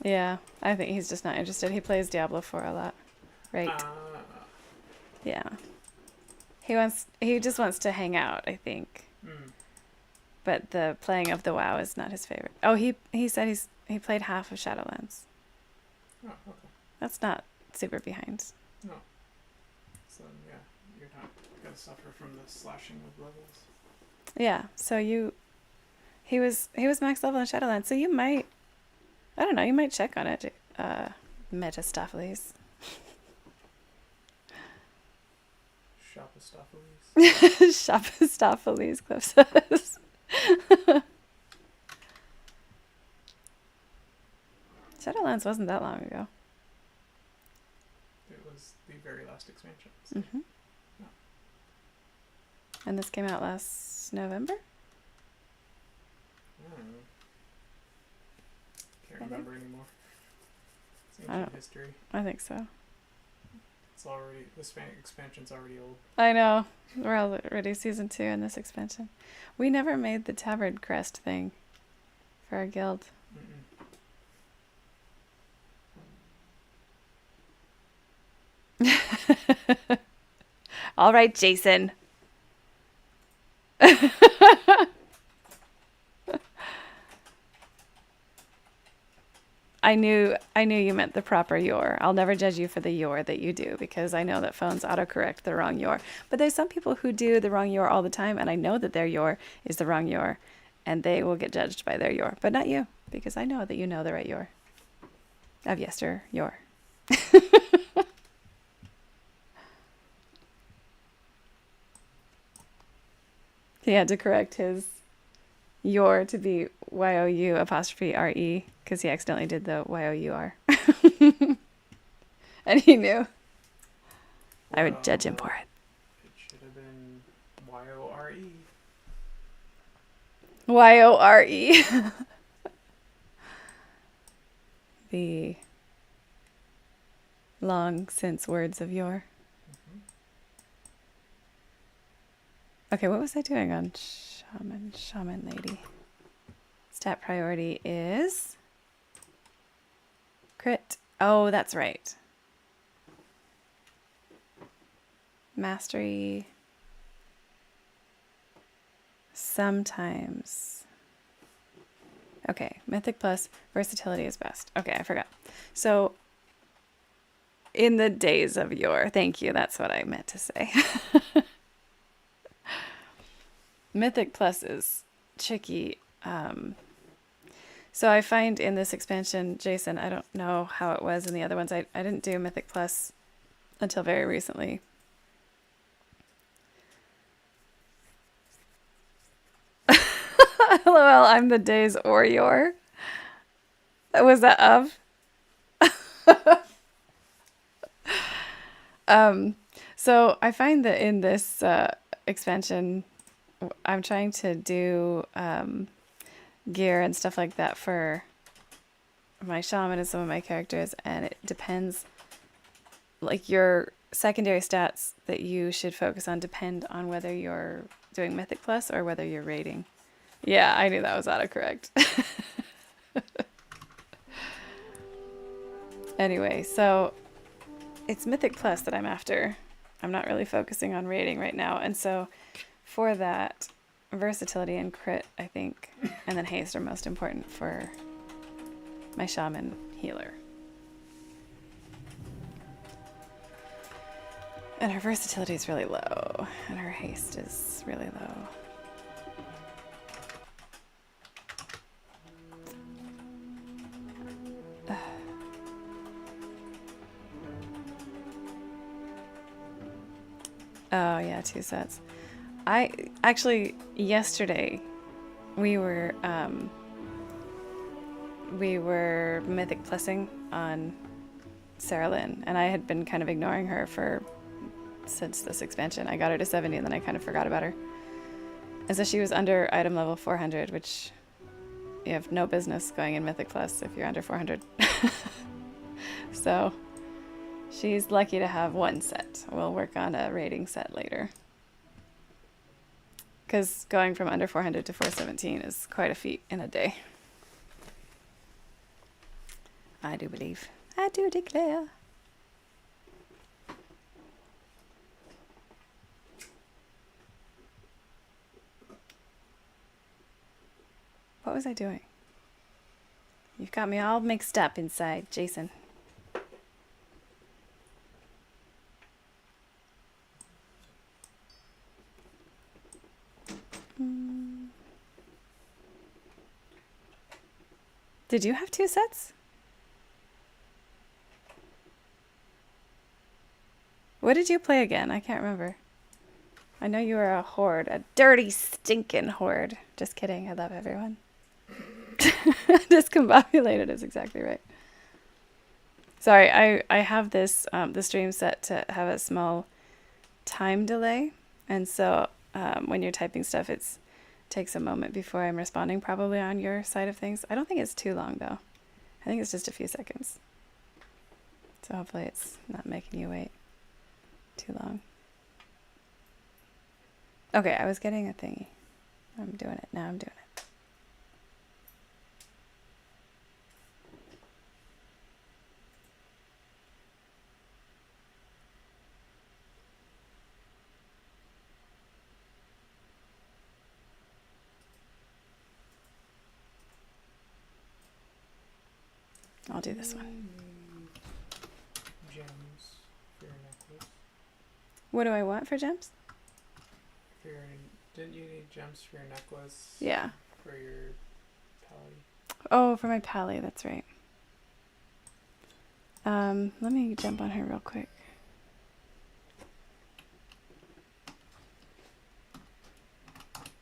Yeah, I think he's just not interested. He plays Diablo 4 a lot. Right. Yeah. He just wants to hang out, I think. But the playing of the WoW is not his favorite. Oh, he said he played half of Shadowlands. Oh, okay. That's not super behind. No. So yeah, you're not gonna suffer from the slashing of levels. Yeah, so he was max level in Shadowlands, so you might, I don't know, you might check on it, Metastopheles. Shopistopheles. Shopistopheles, Cliff says. Shadowlands wasn't that long ago. It was the very last expansion. So. Mm-hmm. Yeah. And this came out last November? Can't remember anymore. It's Ancient history. I think so. It's already the expansion's already old. I know. We're already season 2 in this expansion. We never made the Tavern Crest thing for our guild. All right, Jason. I knew you meant the proper your. I'll never judge you for the your that you do because I know that phones autocorrect the wrong your. But there's some people who do the wrong your all the time, and I know that their your is the wrong your, and they will get judged by their your. But not you, because I know that you know the right your. Of yester your. He had to correct his your to be Y-O-U apostrophe R-E because he accidentally did the Y-O-U-R. And he knew. I would judge him for it. It should have been Y-O-R-E. Y-O-R-E. The long since words of yore. Okay, what was I doing on Shaman Lady? Stat priority is crit. Oh, that's right. Mastery. Sometimes. Okay, Mythic plus versatility is best. Okay, I forgot. So, in the days of yore. Thank you, that's what I meant to say. Mythic plus is tricky. So I find in this expansion, Jason, I don't know how it was in the other ones. I didn't do Mythic plus until very recently. LOL, I'm the days or your. Was that of? So I find that in this expansion, I'm trying to do gear and stuff like that for my shaman and some of my characters, and it depends. Like your secondary stats that you should focus on depend on whether you're doing Mythic Plus or whether you're raiding. Yeah, I knew that was autocorrect. Anyway, so it's Mythic Plus that I'm after. I'm not really focusing on raiding right now, and so for that, versatility and crit, I think, and then haste are most important for my shaman healer. And her versatility is really low, and her haste is really low. Oh yeah, 2 sets. I actually yesterday we were Mythic Plusing on Sarah Lynn, and I had been kind of ignoring her since this expansion. I got her to 70 and then I kind of forgot about her. And so she was under item level 400, which you have no business going in Mythic Plus if you're under 400. So she's lucky to have 1 set. We'll work on a rating set later. Because going from under 400 to 417 is quite a feat in a day. I do believe. I do declare. What was I doing? You've got me all mixed up inside, Jason. Did you have 2 sets? What did you play again? I can't remember. I know you were a horde, a dirty, stinking horde. Just kidding. I love everyone. Discombobulated is exactly right. Sorry, I have this the stream set to have a small time delay, and so when you're typing stuff, it takes a moment before I'm responding, probably on your side of things. I don't think it's too long though. I think it's just a few seconds. So hopefully it's not making you wait too long. Okay, I was getting a thingy. I'm doing it. Now I'm doing it. I'll do this one. Gems for your necklace. What do I want for gems? For your, didn't you need gems for your necklace? Yeah. For your pally? Oh, for my pally, that's right. Let me jump on her real quick.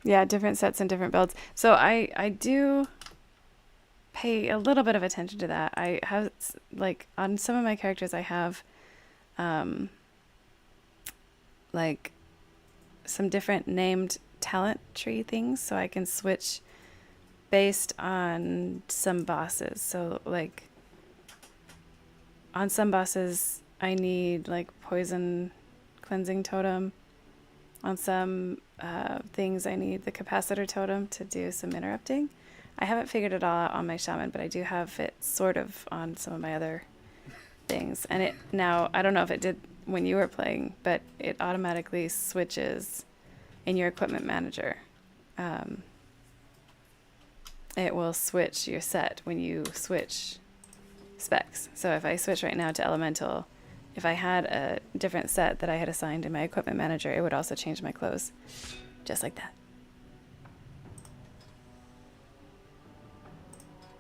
Yeah, different sets and different builds. So I do pay a little bit of attention to that. I have, like, on some of my characters, I have, like, some different named talent tree things, so I can switch based on some bosses. So, like, on some bosses, I need, like, poison cleansing totem. On some things, I need the capacitor totem to do some interrupting. I haven't figured it all out on my shaman, but I do have it sort of on some of my other things. And it now, I don't know if it did when you were playing, but it automatically switches in your equipment manager. It will switch your set when you switch specs. So if I switch right now to elemental, if I had a different set that I had assigned in my equipment manager, it would also change my clothes, just like that.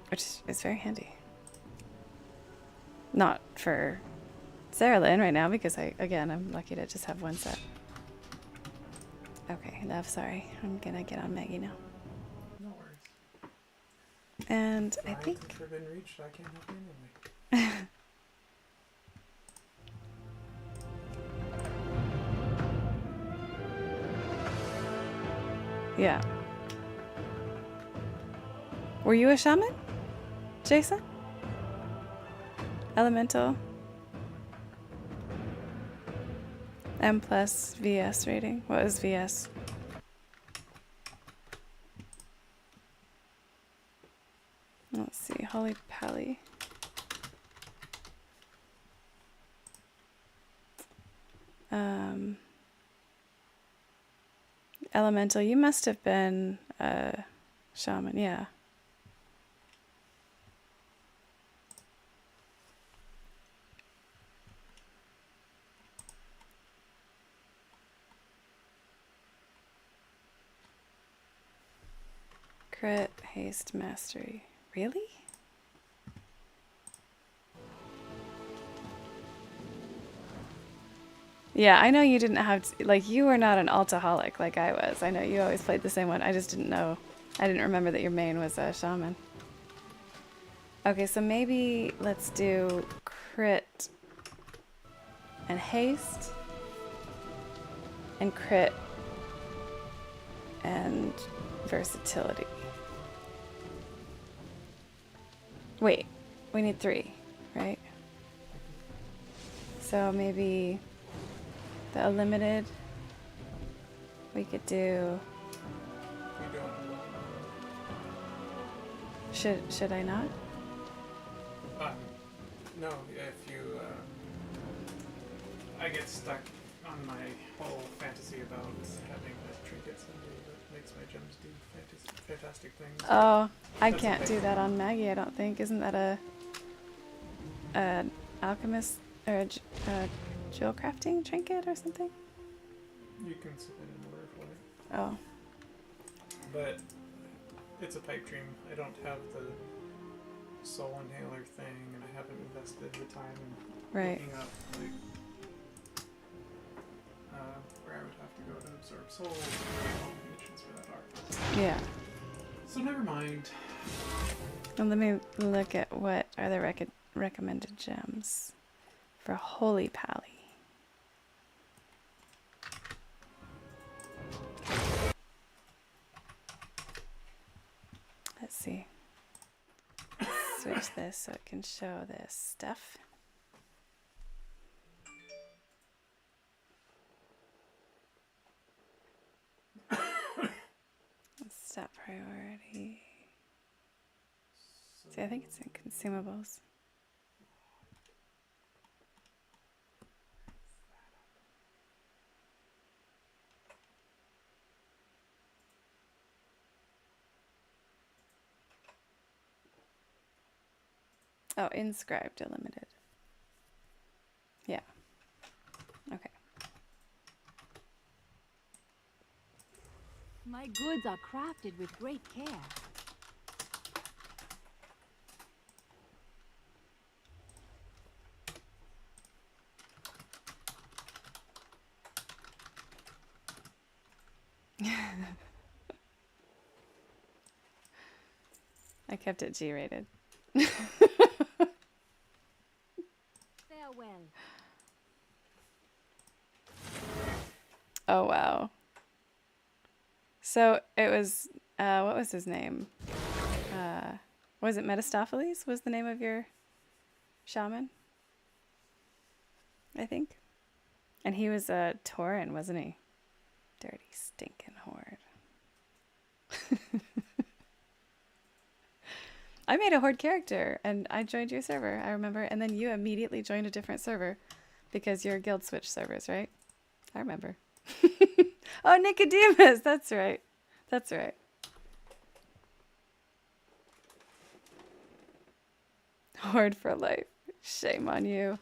Which is very handy. Not for Sarah Lynn right now, because I'm lucky to just have one set. Okay, love, sorry. I'm gonna get on Maggie now. No worries. And I Trying think... to forbidden reach, I can't help you anyway. Yeah. Were you a shaman, Jason? Elemental. M plus VS rating. What was VS? Let's see. Holy Pally. Elemental. You must have been a shaman. Yeah. Crit, haste, mastery. Really? Yeah, I know you didn't have like, you were not an altaholic like I was. I know you always played the same one. I just didn't know. I didn't remember that your main was a shaman. Okay, so maybe let's do crit and haste and crit and versatility. Wait, we need 3, right? So maybe the unlimited, we could do... You don't. Should I not? No, if you, I get stuck on my whole fantasy about having the trinkets and that makes my gems do fantastic things. Oh, I That's can't okay. do that on Maggie, I don't think. Isn't that a alchemist or a jewel crafting trinket or something? You can submit an order for it. Oh, But it's a pipe dream. I don't have the soul inhaler thing, and I haven't invested the time in right. looking up like where I would have to go to absorb souls and all the missions for that art. Yeah. So never mind. Well, let me look at what are the recommended gems for Holy Pally. Let's see. Switch this so it can show this stuff. that priority? So, See, I think it's in consumables. Oh, inscribed, delimited. Yeah. Okay. My goods are crafted with great care. I kept it G-rated. Farewell. Oh, wow. So it was, what was his name? Was it Metastopheles was the name of your shaman? I think. And he was a Tauren, wasn't he? Dirty, stinking horde. I made a horde character and I joined your server, I remember. And then you immediately joined a different server because your guild switched servers, right? I remember. Oh, Nicodemus! That's right. That's right. Horde for life. Shame on you.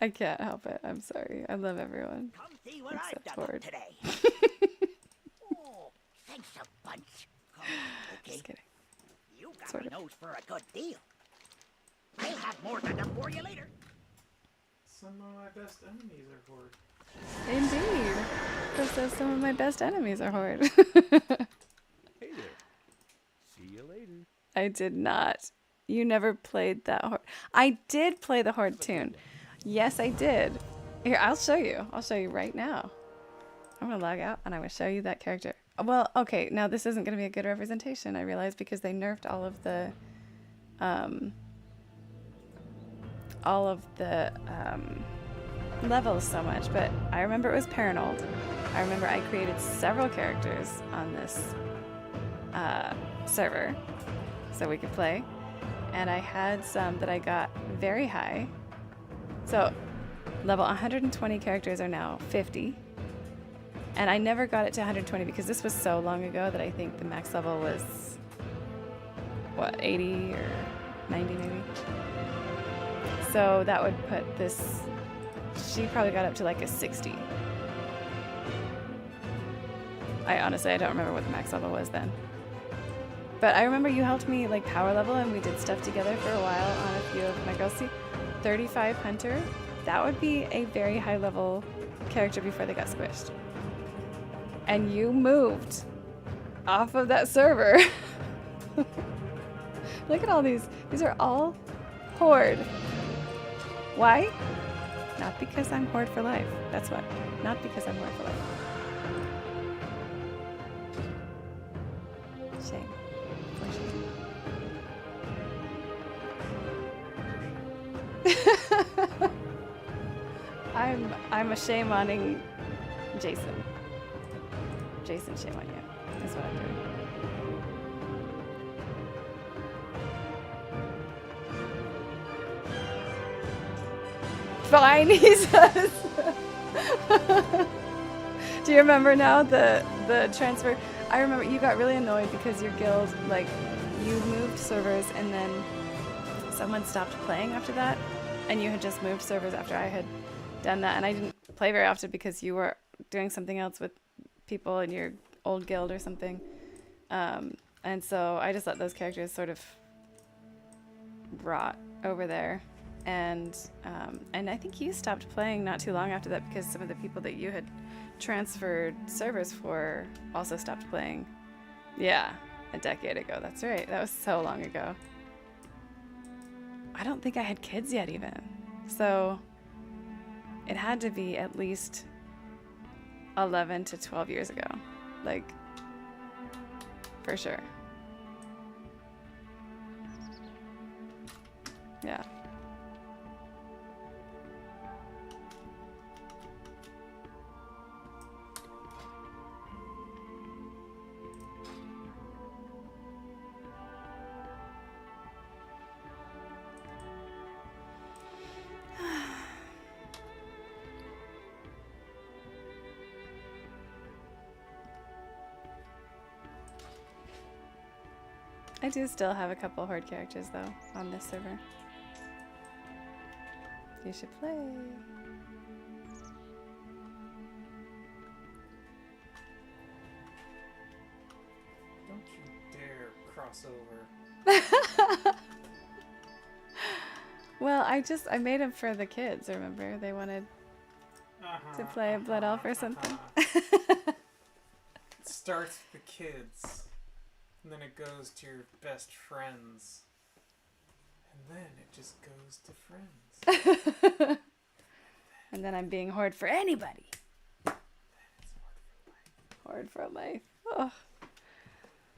I can't help it. I'm sorry. I love everyone. Come see what Except I've done Horde. today. Oh, thanks a bunch. Come on, okay. Just kidding. You got Sort a of. nose for a good deal. I'll have more than enough for you later. some of my best enemies are Horde. Indeed. That says some of my best enemies are Horde. Hey there. See you later. I did not. You never played that Horde. I did play the Horde tune. Yes, I did. Here, I'll show you. I'll show you right now. I'm going to log out and I will show you that character. Well, okay, now this isn't going to be a good representation, I realize, because they nerfed all of the levels so much, but I remember it was Paranold. I remember I created several characters on this server so we could play, and I had some that I got very high. So level 120 characters are now 50, and I never got it to 120 because this was so long ago that I think the max level was what, 80 or 90 maybe. So that would put this, she probably got up to like a 60. I honestly don't remember what the max level was then. But I remember you helped me like power level and we did stuff together for a while on a few of my girls. See, 35 Hunter, that would be a very high level character before they got squished. And you moved off of that server. Look at all these. These are all Horde. Why? Not because I'm Horde for life. That's what. Not because I'm Horde for life. Shame. For shame. I'm a shame-oning Jason. Jason, shame on you. That's what I'm doing. Fine, he says. Do you remember now the transfer? I remember you got really annoyed because your guild, like, you moved servers and then someone stopped playing after that, and you had just moved servers after I had done that, and I didn't play very often because you were doing something else with people in your old guild or something, and so I just let those characters sort of rot over there. And I think you stopped playing not too long after that because some of the people that you had transferred servers for also stopped playing. Yeah, a decade ago. That's right. That was so long ago. I don't think I had kids yet even. So it had to be at least 11 to 12 years ago. Like, for sure. Yeah. I do still have a couple horde characters though on this server. You should play. Don't you dare cross over. Well, I made them for the kids, remember? They wanted to play a Blood Elf or something. It starts with the kids, and then it goes to your best friends, and then it just goes to friends. And then I'm being horde for anybody. Then it's Horde for life. Oh,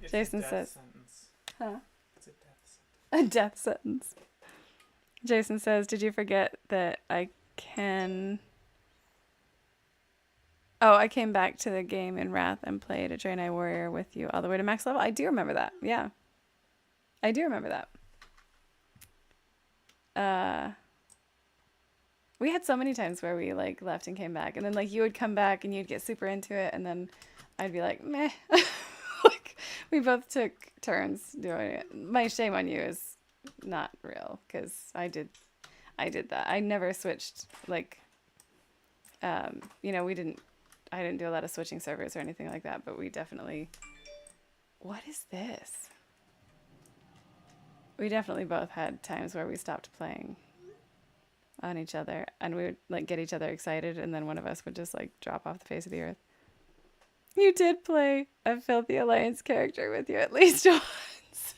It's Jason a death says- sentence. huh? It's a death sentence. A death sentence. Jason says, did you forget that I can... Oh, I came back to the game in Wrath and played a Draenei Warrior with you all the way to max level? I do remember that. Yeah. I do remember that. We had so many times where we like left and came back, and then like you would come back and you'd get super into it, and then I'd be like, meh. Like we both took turns doing it. My shame on you is not real, because I did that. I never switched, like, you know, I didn't do a lot of switching servers or anything like that, but we definitely, what is this? We definitely both had times where we stopped playing on each other, and we would like get each other excited, and then one of us would just like drop off the face of the earth. You did play a Filthy Alliance character with you at least once.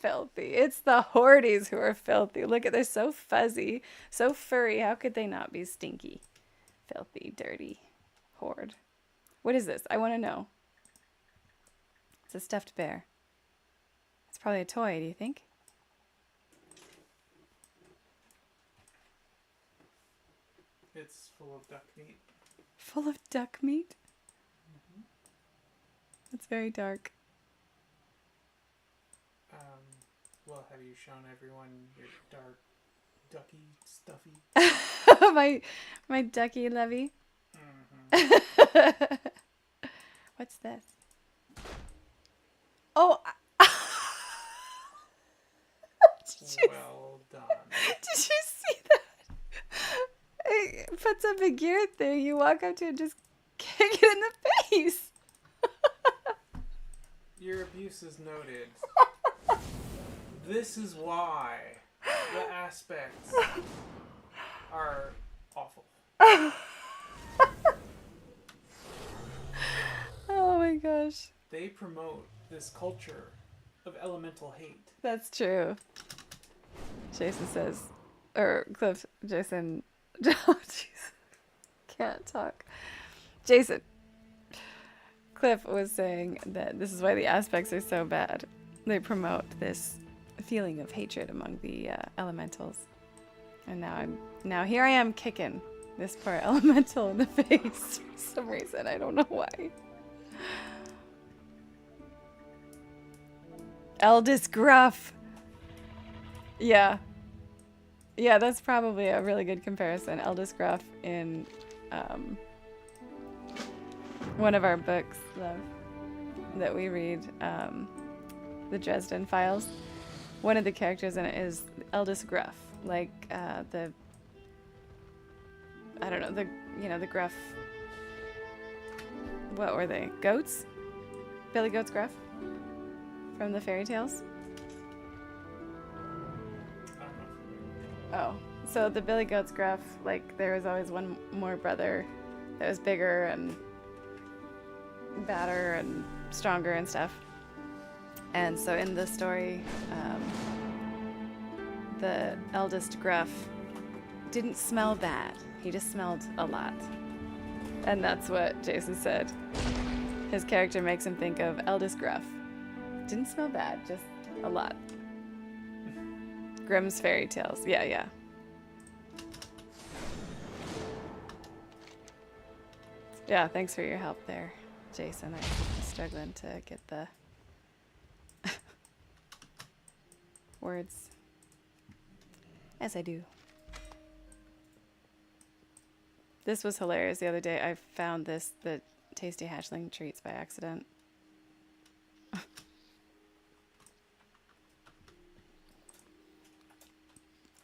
Filthy. It's the hordes who are filthy. Look at, they're so fuzzy, so furry. How could they not be stinky? Filthy, dirty horde. What is this? I want to know. It's a stuffed bear. It's probably a toy, do you think? It's full of duck meat. Full of duck meat? It's very dark. Well, have you shown everyone your dark, ducky, stuffy? my ducky levy. Mm-hmm. What's this? Oh, Well done. did you see that? It puts up a gear thing. You walk up to it and just kick it in the face. Your abuse is noted. This is why the aspects are awful. Oh my gosh. They promote this culture of elemental hate. That's true. Jason says, or Cliff, Jason, oh jeez, can't talk. Jason, Cliff was saying that this is why the aspects are so bad. They promote this feeling of hatred among the elementals. And now here I am kicking this poor elemental in the face for some reason. I don't know why. Eldest Gruff. Yeah. Yeah, that's probably a really good comparison. Eldest Gruff in one of our books that we read, the Dresden Files. One of the characters in it is Eldest Gruff, like the Gruff. What were they? Goats? Billy Goat's Gruff from the fairy tales. Oh, so the Billy Goat's Gruff, like there was always one more brother that was bigger and badder and stronger and stuff. And so in the story, the eldest Gruff didn't smell bad. He just smelled a lot. And that's what Jason said. His character makes him think of eldest Gruff. Didn't smell bad, just a lot. Grimm's fairy tales. Yeah, yeah. Yeah, thanks for your help there, Jason. I'm struggling to get the words. As I do. This was hilarious the other day. I found the Tasty Hatchling treats by accident.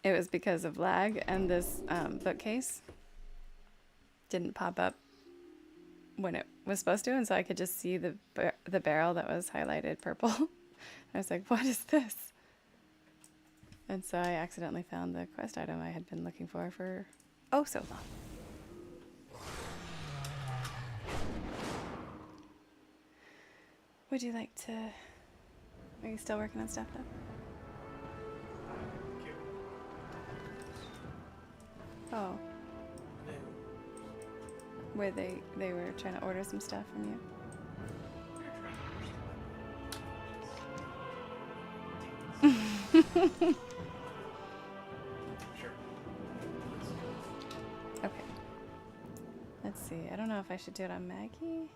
it was because of lag, and this bookcase didn't pop up when it was supposed to, and so I could just see the barrel that was highlighted purple. I was like, what is this? And so I accidentally found the quest item I had been looking for oh so long. Would you like to... Are you still working on stuff though? Oh. Where they were trying to order some stuff from you? Sure. Okay. Let's see. I don't know if I should do it on Maggie.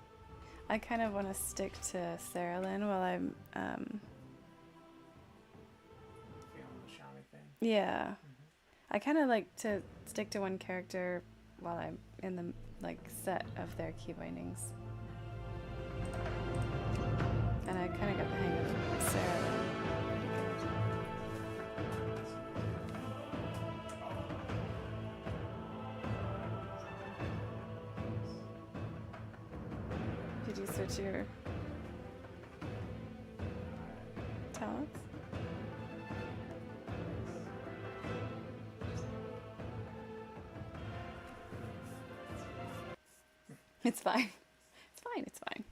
I kind of want to stick to Sarah Lynn while I'm Feeling the shiny thing. yeah. I kind of like to stick to one character while I'm in the set of their key bindings. And I kind of got the hang of Sarah Lynn. Did you switch your talents? It's fine. It's fine. It's fine.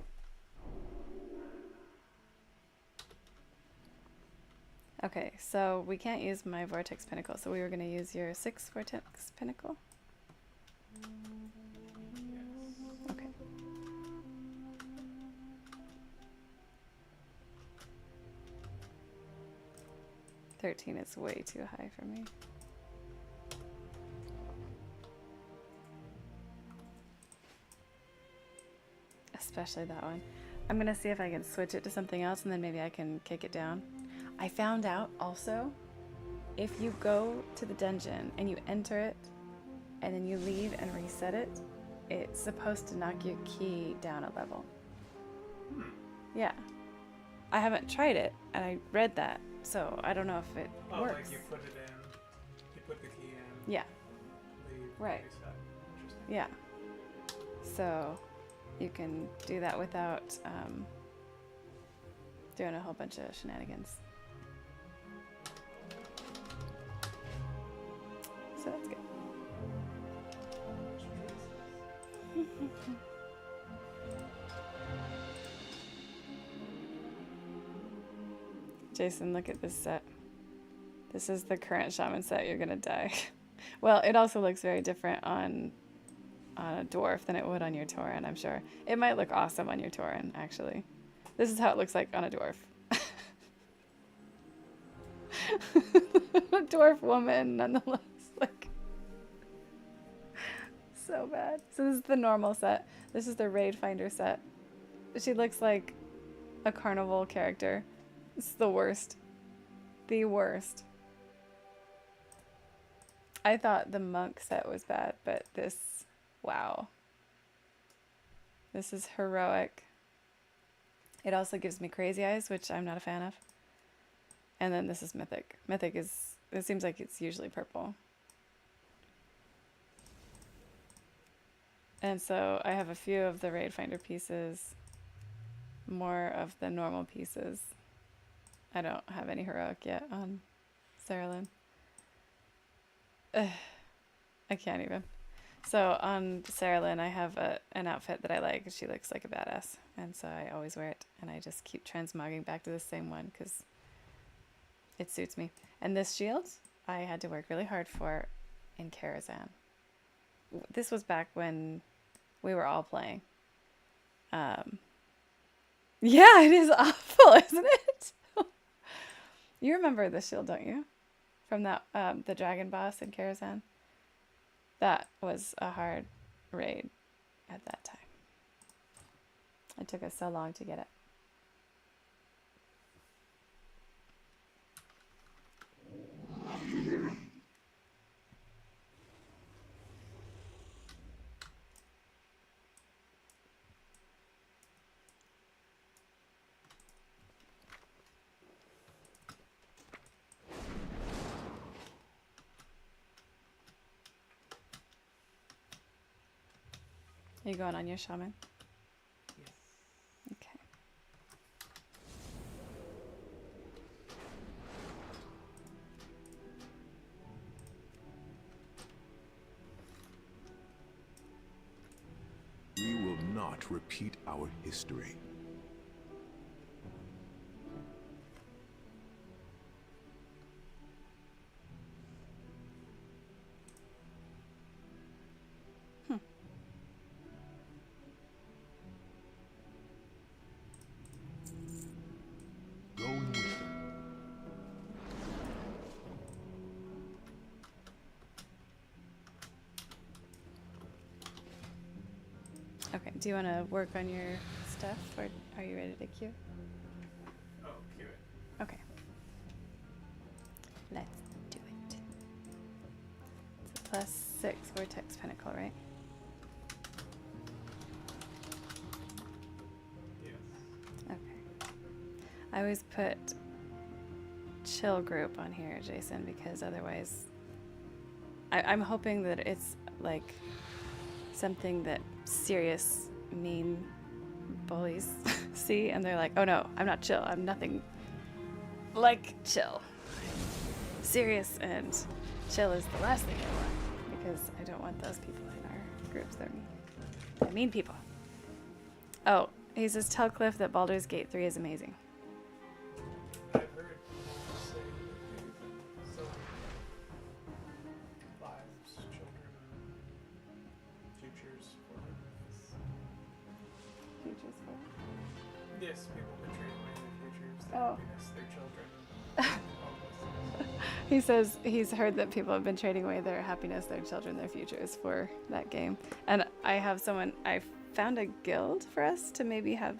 Okay, so we can't use my Vortex Pinnacle, so we were going to use your 6 Vortex Pinnacle. Okay. $13 is way too high for me. Especially that one. I'm gonna see if I can switch it to something else and then maybe I can kick it down. I found out also, if you go to the dungeon and you enter it and then you leave and reset it, it's supposed to knock your key down a level. Yeah. I haven't tried it and I read that, so I don't know if it works. Like you put it in, you put the key in. Yeah. Leave, Right. reset. Interesting. Yeah. So you can do that without doing a whole bunch of shenanigans. So that's good. Jason, look at this set. This is the current shaman set. You're gonna die. Well, it also looks very different on a dwarf than it would on your Tauren, I'm sure. It might look awesome on your Tauren, actually. This is how it looks like on a dwarf. A dwarf woman, nonetheless. Like, so bad. So this is the normal set. This is the Raid Finder set. She looks like a carnival character. It's the worst. The worst. I thought the monk set was bad, but this... Wow. This is heroic. It also gives me crazy eyes, which I'm not a fan of. And then this is mythic. Mythic is, it seems like it's usually purple. And so I have a few of the Raid Finder pieces, more of the normal pieces. I don't have any heroic yet on Sarah Lynn. I can't even. So on Sarah Lynn, I have an outfit that I like. She looks like a badass. And so I always wear it. And I just keep transmogging back to the same one because it suits me. And this shield, I had to work really hard for in Karazhan. This was back when we were all playing. Yeah, it is awful, isn't it? You remember the shield, don't you? From that the dragon boss in Karazhan? That was a hard raid at that time. It took us so long to get it. Are you going on your shaman? Yes. Okay. We will not repeat our history. Going with them. Okay. Do you want to work on your stuff, or are you ready to queue? Oh, cue it. Okay. Let's do it. It's a +6 Vortex Pinnacle, right? Yes. Okay. I always put chill group on here, Jason, because otherwise I'm hoping that it's like something that serious mean bullies see and they're like, oh no, I'm not chill. I'm nothing like chill. Serious and chill is the last thing I want because I don't want those people in our groups. They're mean people. Oh, he says tell Cliff that Baldur's Gate 3 is amazing. I've heard people say that they've been selling lives, children, futures for this. Futures for. Yes, people have been trading away their futures, their Oh. happiness, their children, all those things. He says he's heard that people have been trading away their happiness, their children, their futures for that game. And I have someone, I found a guild for us to maybe have,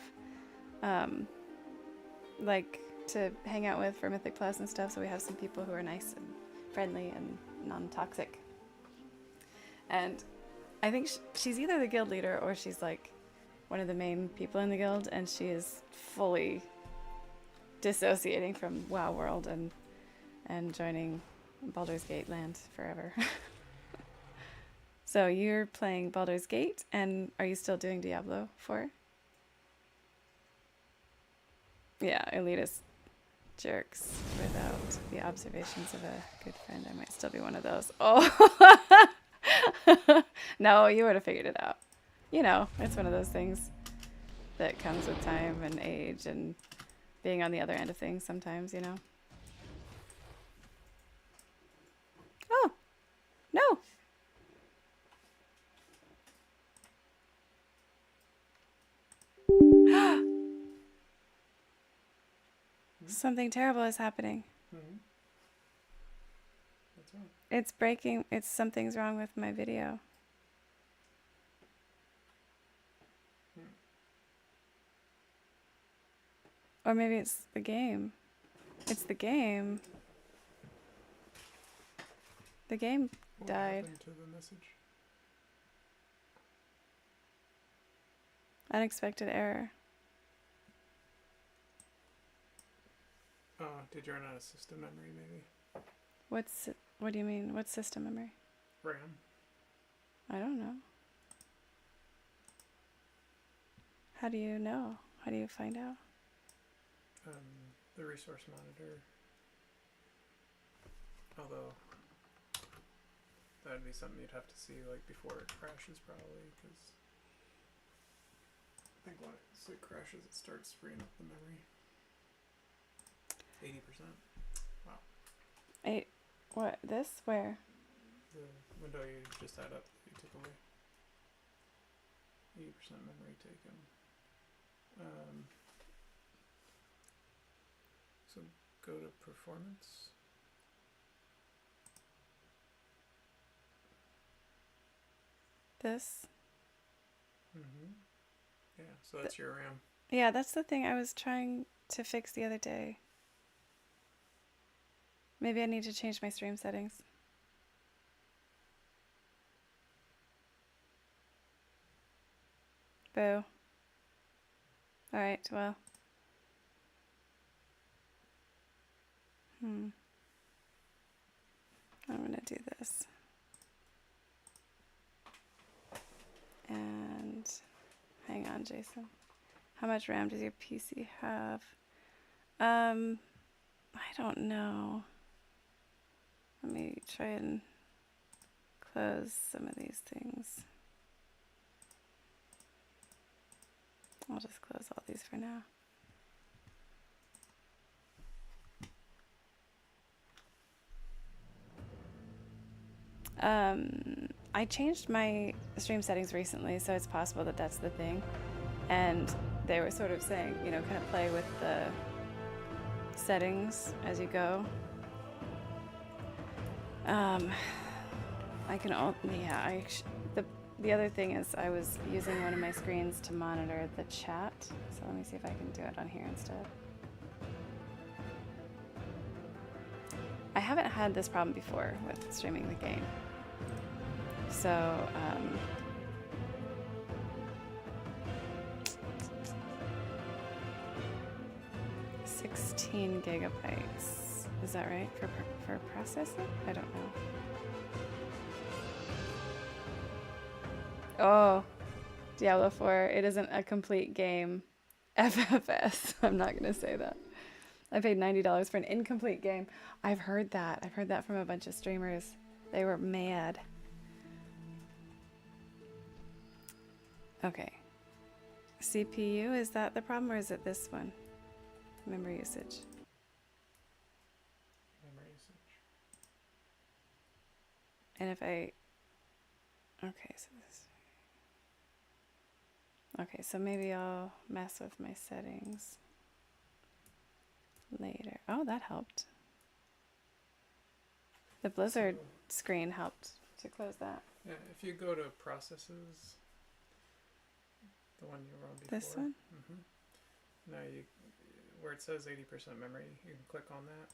like, to hang out with for Mythic Plus and stuff. So we have some people who are nice and friendly and non-toxic. And I think she's either the guild leader or she's like one of the main people in the guild. And she is fully dissociating from WoW World and joining Baldur's Gate land forever. So you're playing Baldur's Gate, and are you still doing Diablo 4? Yeah, elitist jerks without the observations of a good friend. I might still be one of those. Oh! No, you would have figured it out. You know, it's one of those things that comes with time and age and being on the other end of things sometimes, you know? Oh, no. Something terrible is happening. Mm-hmm. What's wrong? It's breaking. Something's wrong with my video. Or maybe it's the game. It's the game. The game What died. happened to the message? Unexpected error. Oh, did you run out of system memory, maybe? What do you mean? What's system memory? RAM. I don't know. How do you know? How do you find out? The resource monitor. Although, that would be something you'd have to see like before it crashes probably, because I think once it crashes it starts freeing up the memory. 80%. Wow. What? This? Where? The window you just had up that you took away. 80% memory taken. So go to performance. This? Mm-hmm. Yeah, so that's your RAM. Yeah, that's the thing I was trying to fix the other day. Maybe I need to change my stream settings. Boo. Alright, well. I'm gonna do this. And on, Jason. How much RAM does your PC have? I don't know. Let me try and close some of these things. I'll just close all these for now. I changed my stream settings recently, so it's possible that that's the thing. And they were sort of saying, you know, kind of play with the settings as you go. I can yeah, the other thing is I was using one of my screens to monitor the chat. So let me see if I can do it on here instead. I haven't had this problem before with streaming the game. So, 16 gigabytes. Is that right for processing? I don't know. Oh, Diablo 4. It isn't a complete game. FFS. I'm not gonna say that. I paid $90 for an incomplete game. I've heard that. I've heard that from a bunch of streamers. They were mad. Okay. CPU, is that the problem or is it this one? Memory usage. Memory usage. And if I... Okay, so this... Okay, so maybe I'll mess with my settings later. Oh, that helped. The Blizzard screen helped to close that. Yeah, if you go to processes, the one you were on before. This one? Now where it says 80% memory, you can click on that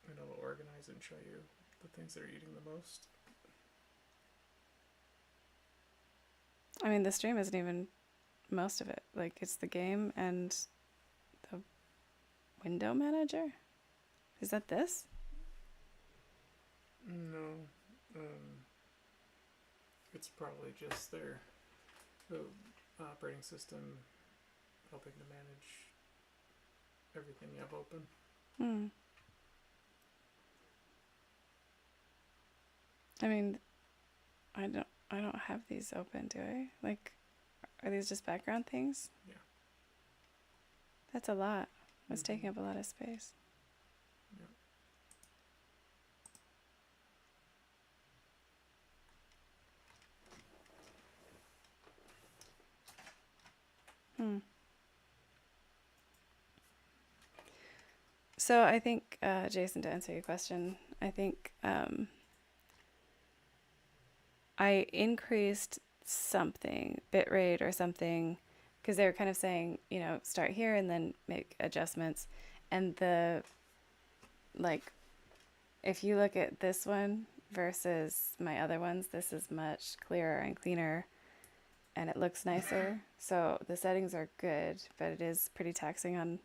and it'll organize and show you the things that are eating the most. I mean, the stream isn't even most of it. Like, it's the game and the window manager? Is that this? No. It's probably just the operating system helping to manage everything you have open. I mean, I don't have these open, do I? Like, are these just background things? Yeah. That's a lot. It's taking up a lot of space. So I think, Jason, to answer your question, I think I increased something, bitrate or something, because they were kind of saying, you know, start here and then make adjustments. And if you look at this one versus my other ones, this is much clearer and cleaner and it looks nicer. So the settings are good, but it is pretty taxing on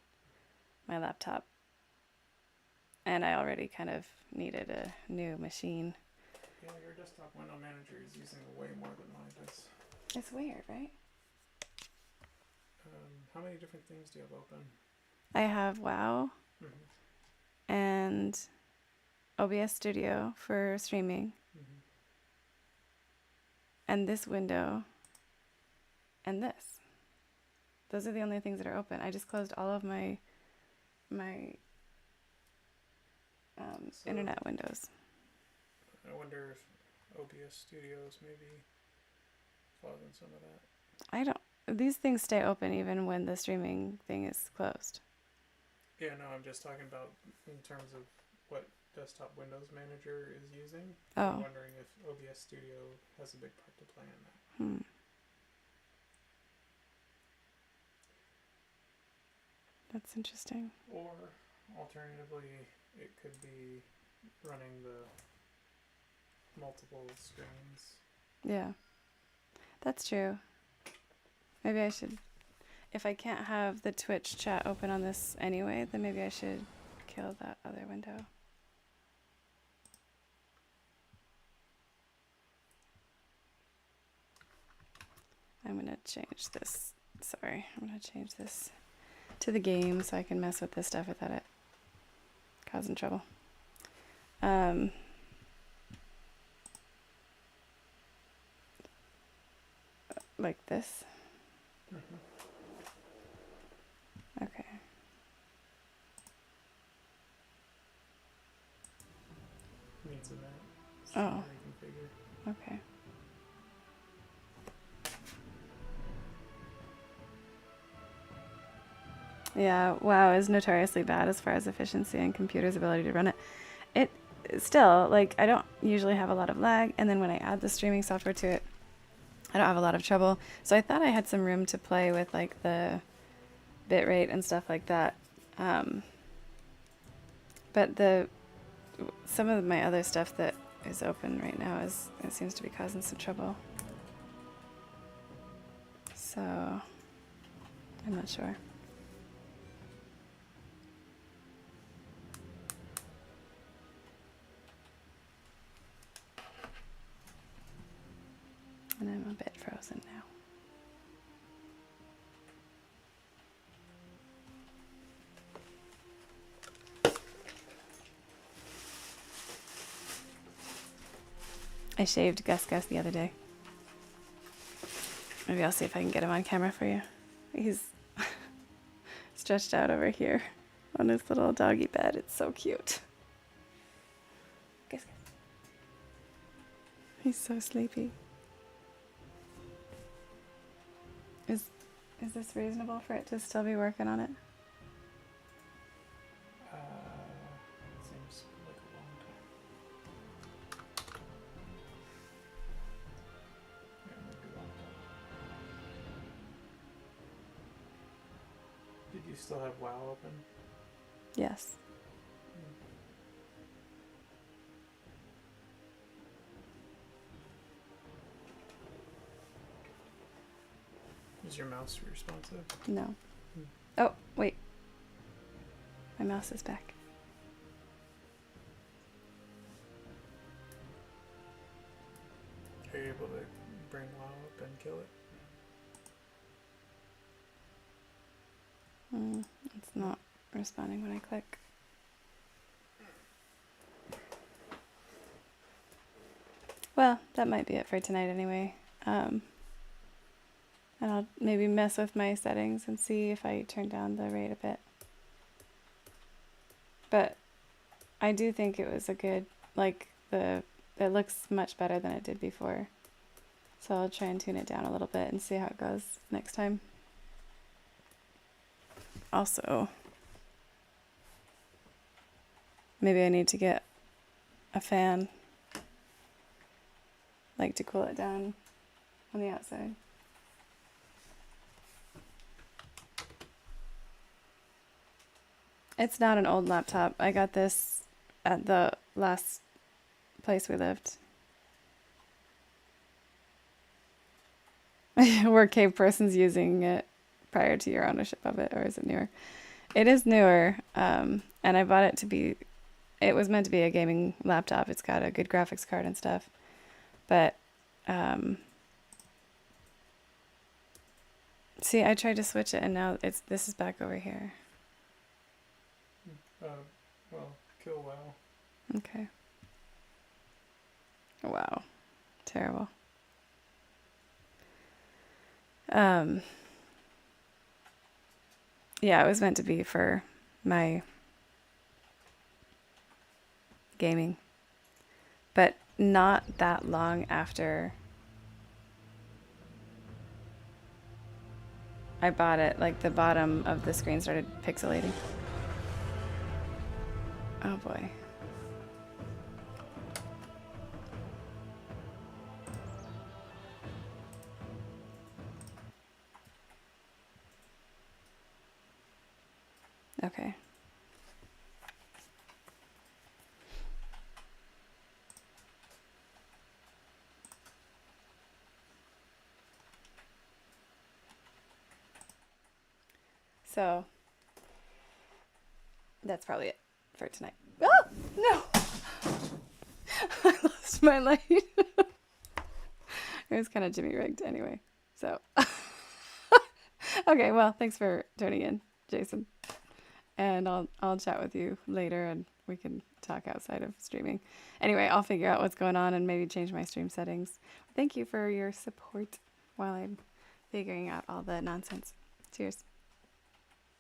my laptop. And I already kind of needed a new machine. Yeah, your desktop window manager is using way more than mine does. It's weird, right? How many different things do you have open? I have WoW and OBS Studio for streaming. And this window and this. Those are the only things that are open. I just closed all of my internet windows. I wonder if OBS Studios maybe causing some of that. I don't. These things stay open even when the streaming thing is closed. Yeah, no, I'm just talking about in terms of what desktop Windows Manager is using. Oh. I'm wondering if OBS Studio has a big part to play in that. That's interesting. Or alternatively, it could be running the multiple screens. Yeah, that's true. Maybe I should, if I can't have the Twitch chat open on this anyway, then maybe I should kill that other window. I'm gonna change this Sorry, I'm gonna change this to the game so I can mess with this stuff without it causing trouble. Like this. Okay. Needs a mat. Oh. Reconfigure. Okay. Yeah, WoW is notoriously bad as far as efficiency and computer's ability to run it. It still, like, I don't usually have a lot of lag, and then when I add the streaming software to it, I don't have a lot of trouble. So I thought I had some room to play with, like, the bitrate and stuff like that. But some of my other stuff that is open right now it seems to be causing some trouble. So I'm not sure. And I'm a bit frozen now. I shaved Gus the other day. Maybe I'll see if I can get him on camera for you. He's stretched out over here on his little doggy bed. It's so cute. Gus. He's so sleepy. Is this reasonable for it to still be working on it? Seems like a long time. Yeah, it might be a long time. Did you still have WoW open? Yes. Is your mouse responsive? No. Oh, wait. My mouse is back. Are you able to bring WoW up and kill it? It's not responding when I click. Well, that might be it for tonight anyway. And I'll maybe mess with my settings and see if I turn down the rate a bit. But I do think it was a good, like, it looks much better than it did before. So I'll try and tune it down a little bit and see how it goes next time. Also, maybe I need to get a fan, like, to cool it down on the outside. It's not an old laptop. I got this at the last place we lived. Were cave persons using it prior to your ownership of it, or is it newer? It is newer, and I bought it to be, it was meant to be a gaming laptop. It's got a good graphics card and stuff, but see, I tried to switch it and now this is back over here. Well, kill WoW. Okay. Wow. Terrible. Yeah, it was meant to be for my gaming, but not that long after I bought it, like, the bottom of the screen started pixelating. Oh boy. Okay. So that's probably it for tonight. Oh, no! I lost my light. It was kind of Jimmy rigged anyway. So Okay, well, thanks for tuning in, Jason. And I'll chat with you later and we can talk outside of streaming. Anyway, I'll figure out what's going on and maybe change my stream settings. Thank you for your support while I'm figuring out all the nonsense. Cheers.